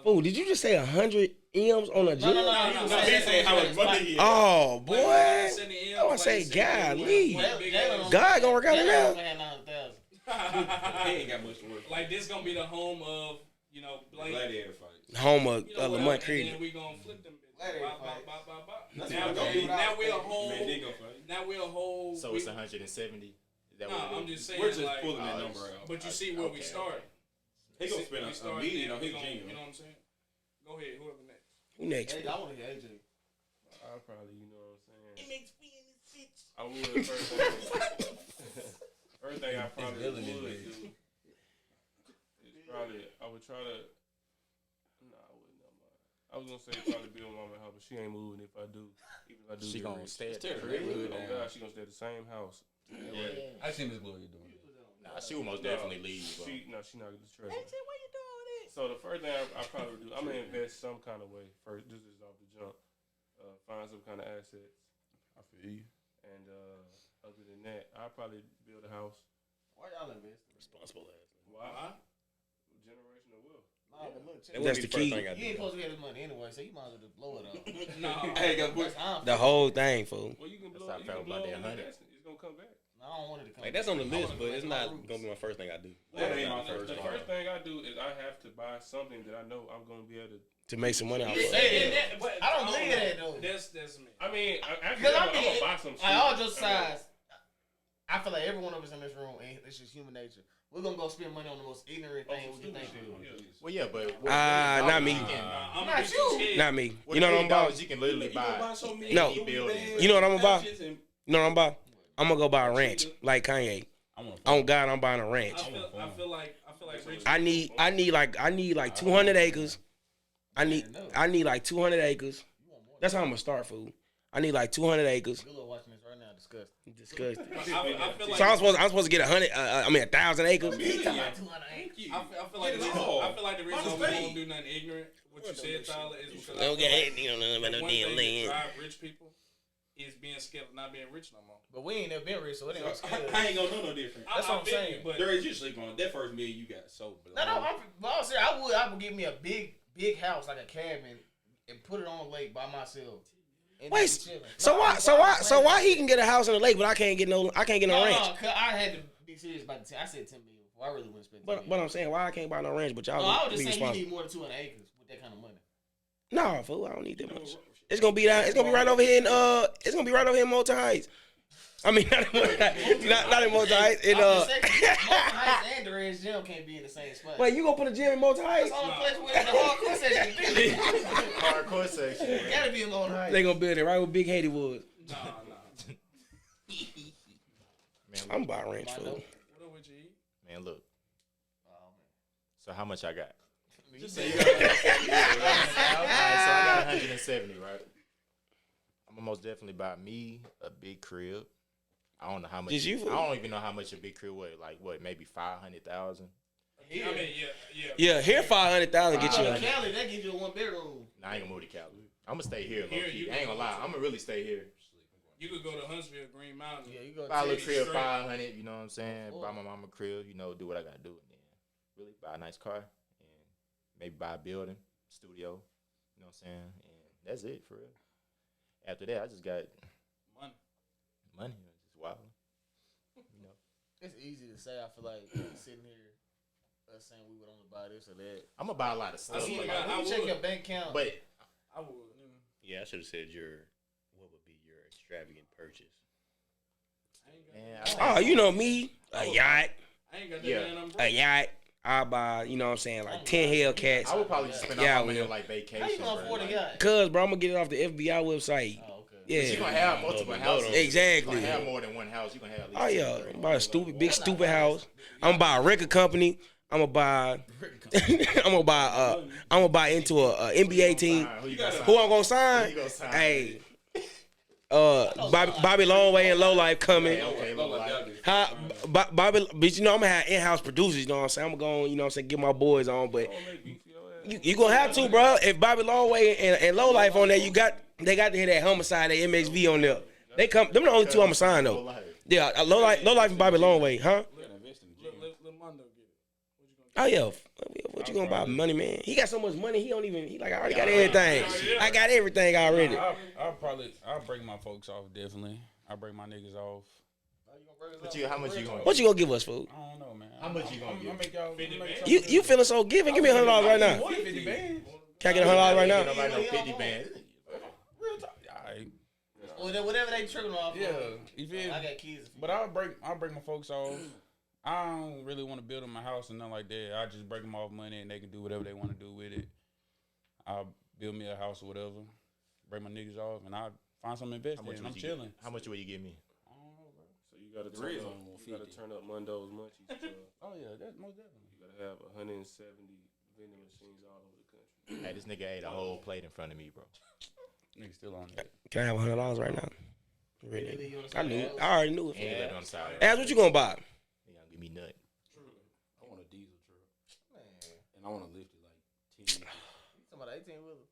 Fool, did you just say 100 M's on a gym? No. He said how much money he had. Oh, boy. I want to say, golly. God gonna work out now. He ain't got much to work. Like this gonna be the home of Blake. Gladiator fight. Home of Lamont And Creed. then we gonna flip them. That's Now what I'm saying. we're a whole. Man, they gonna fight. Now we're a whole. So it's 170. Is that No, what I'm it is? just saying. We're just like, pulling that number out. But you see where we Okay, start. He gonna spend a million on his gym. You know what I'm saying? Go ahead. Whoever next. Who next? Hey, I want to hear AJ. I probably, you know what I'm saying. It makes me in this bitch. I would first thing I probably would do is probably I would try to. Nah, I wouldn't. Never mind. I was gonna say probably be with mama and her, but she ain't moving if I do. Even if I do, She get gonna rich. stay at Stay the at the crib. crib. Oh God, she gonna stay at the same house. Yeah. I seen Miss Gloria doing it. Nah, she would most definitely leave. Bro. She not gonna trust me. So the first thing I probably would do, I'm gonna invest some kind of way first. This is off the jump. Find some kind of assets. I feel you. And other than that, I'll probably build a house. Why y'all investing? Responsible ass. Why? Generational wealth. Nah, but look, check That's the key. You ain't supposed to get this money anyway, so you might as well just blow it up. No. Hey, go put. The whole thing, fool. Well, you can blow. That's how I You felt can blow about on that 100. investment. It's gonna come back. No, I don't want it to come. Like that's on the list, but it's not gonna be my first thing I do. That ain't my The first thing. first thing I do is I have to buy something that I know I'm gonna be able to. To make some money off of Yeah. it. I don't believe that though. That's me. I mean, I'm Because gonna buy some shit. like all just sides. I feel like every one of us in this room, and it's just human nature. We're gonna go spend money on the most ignorant thing we can think of. Well, yeah, but Not me. I'm Not you. Not me. With You know what I'm about? $8, you can literally buy No. any building. You know what I'm about? You know what I'm about? I'm gonna go buy a ranch like Kanye. On God, I'm buying a ranch. I feel like rich. I need like 200 acres. I need like 200 acres. That's how I'm gonna start, fool. I need like 200 acres. You're watching this right now, disgusting. Disgusting. I feel like So I'm supposed to get 1,000 acres. I feel like the reason we don't do nothing ignorant, what you said, Tyler, is because Okay, you don't know about no one damn thing that land. drive rich people is being scared of not being rich no more. But we ain't never been rich, so it ain't no scale. I ain't gonna know no different. That's what I'm saying. But There is you sleep on that first million you got so. No, I'm serious. I would get me a big house, like a cabin, and put it on the lake by myself. And Wait, just be chilling. so why he can get a house in the lake, but I can't get no ranch? No, 'cause I had to be serious about the 10. I said 10 million. Before. I really wouldn't spend 10 million. But I'm saying, why I can't buy no ranch, but y'all No, I was be just saying you responsible? need more than 200 acres with that kind of money. No, fool, I don't need that much. It's gonna be down. It's gonna be right over here in It's gonna be right over here in Moulton Heights. I mean, not in Moulton Heights. Not in Moulton Heights. In Moulton Heights and Durant's Gym can't be in the same spot. Wait, you gonna put a gym in Moulton Heights? That's the only place where the hardcore section be. Hardcore section. It gotta be in Moulton Heights. They gonna build it right where Big Haiti was. Nah. Man, I'm buying ranch, fool. What up with you eat? man, look. So how much I got? Just say you All right, so I got 170, right? I'm gonna most definitely buy me a big crib. I don't know how much. Did you? I don't even know how much a big crib was. Like what? Maybe 500,000. I mean, yeah. Yeah, here 500,000 get you. Cali, that gives you a 1 bedroom. Nah, I ain't gonna move to Cali. I'm gonna stay here. Here, Low-key. you I ain't gonna lie. go I'm gonna really stay here. You could go to Huntsville, Green Mountain. Yeah, you go Buy a little to crib, straight. 500. You know what I'm saying? Buy my mama a crib. You know, do what I gotta do, and then really buy a nice car and maybe buy a building, studio. You know what I'm saying? And that's it for real. After that, I just got money. Just wild. You know, It's easy to say. I feel like sitting here, us saying we would only buy this or that. I'm gonna buy a lot of stuff. When but you check your bank account, but I would. Yeah, I should have said what would be your extravagant purchase? man, Oh, you know me, a yacht, I ain't got that Yeah. damn umbrella. a yacht. I buy, you know what I'm saying, like 10 Hellcats. I would probably just spend all Yeah, my money well. on like vacation. how you gonna bro. afford a Like, yacht? Cause, bro, I'm gonna get it off the FBI website. Oh, okay. Yeah. You gonna have multiple houses. Exactly. You gonna have more than one house. You gonna have. At least Oh two yeah, or three. I'm buy a big stupid house. I'm gonna buy a record company. I'm gonna buy. I'm gonna buy into a NBA team. Who you gonna sign? Who I'm gonna sign? Who you gonna sign? Hey, Bobby Longway and Low Life coming. Okay, low life. Bobby, but you know I'm gonna have in-house producers. You know what I'm saying? I'm gonna go, you know what I'm saying, get my boys on, but you gonna have to, bro. If Bobby Longway and Low Life on there, they got to hear that homicide, that MXV on there. They come. Them the only two I'm gonna sign though. Yeah, Low Life and Bobby Longway, huh? Lil Mondo get it. Oh yeah, what you gonna buy? Money, man. He got so much money. He like I already got everything. I got everything already. I'll break my folks off definitely. I'll break my niggas off. How much you gonna? What you gonna give us, fool? I don't know, man. How much you gonna give? Make y'all. You feeling so giving? Give me $100 right now. 50 bands. Can I get $100 right now? Nobody no 50 bands. Real talk. Alright. Whatever they tripping off. Yeah, you feel? I got kids. But I'll break my folks off. I don't really want to build them my house and nothing like that. I just break them off money and they can do whatever they want to do with it. I'll build me a house or whatever. Break my niggas off and I'll find something to invest in. I'm chilling. How much will you give me? I don't know, bro. So you gotta turn up Mondo's Munchies. Oh yeah, that's most definitely. You gotta have 170 vending machines all over the country. Hey, this nigga ate a whole plate in front of me, bro. Nigga still on that. Can I have $100 right now? Really? I knew it. I already knew it. And on the side. Ask what you gonna buy? He gonna give me nut. I want a diesel truck. Man. And I want to lift it like 10 years. You talking about 18 wheeler?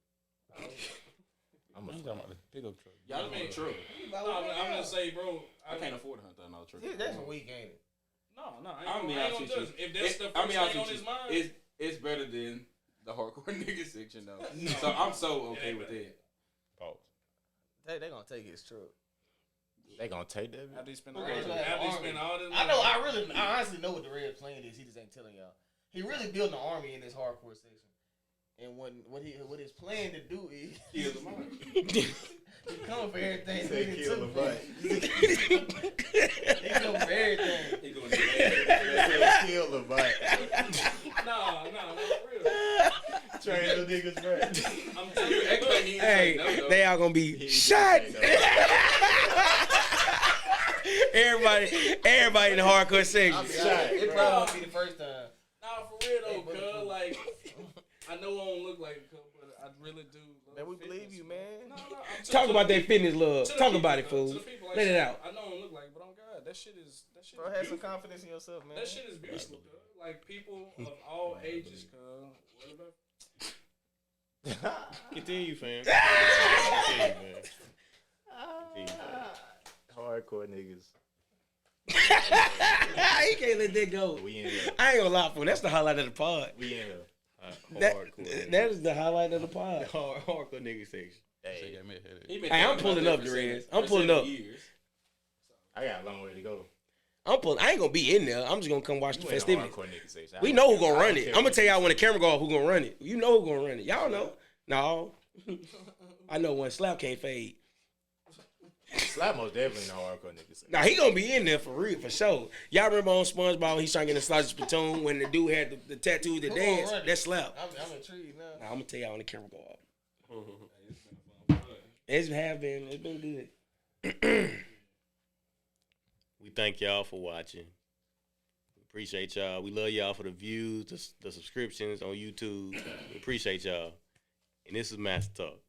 I'm talking about the pickup truck. Y'all mean truck. No, I'm gonna say, bro. I can't afford a $100,000 truck. That's a week, ain't it? No, I ain't gonna judge. If that's the first thing on his mind, it's better than the hardcore nigga section though. So I'm so okay with that. Pause. They gonna take his truck. They gonna take that? after he spend all this money. I honestly know what the Red's plan is. He just ain't telling y'all. He really building an army in this hardcore section. And what his plan to do is kill the mind. He coming for everything. He kill the butt. He coming for everything. He going to kill the butt. No, for real. Train the niggas back. I'm telling you, hey, they all gonna be shot. Everybody in the hardcore section. It probably won't be the first time. Nah, for real though, cuz like I know I don't look like a cuz, but I really do. Man, we believe you, man. Talk about that fitness love. Talk about it, fool. Let it out. I know I don't look like it, but on God, that shit is Bro, have some confidence in yourself, man. That shit is beautiful, cuz. Like people of all ages, cuz. What about? Continue, fam. Hardcore niggas. You can't let that go. We in here. I ain't gonna lie, fool. That's the highlight of the pod. We in here. That is the highlight of the pod. Hardcore nigga section. Hey, I'm pulling up, Derez. I'm pulling up. I got a long way to go. I ain't gonna be in there. I'm just gonna come watch the festivities. Nigga We know who gonna run it. I'm gonna tell y'all when the camera go off who gonna run it. You know who gonna run it. Y'all know. No. I know one. Slap can't fade. Slap most definitely in the hardcore nigga section. Now he gonna be in there for real, for sure. Y'all remember on SpongeBob he's trying to get a sausage platoon when the dude had the tattoo, the dance. That Slap. I'm intrigued now. Now I'm gonna tell y'all when the camera go off. It's been good. We thank y'all for watching. We appreciate y'all. We love y'all for the views, the subscriptions on YouTube. We appreciate y'all. And this is Master Talk.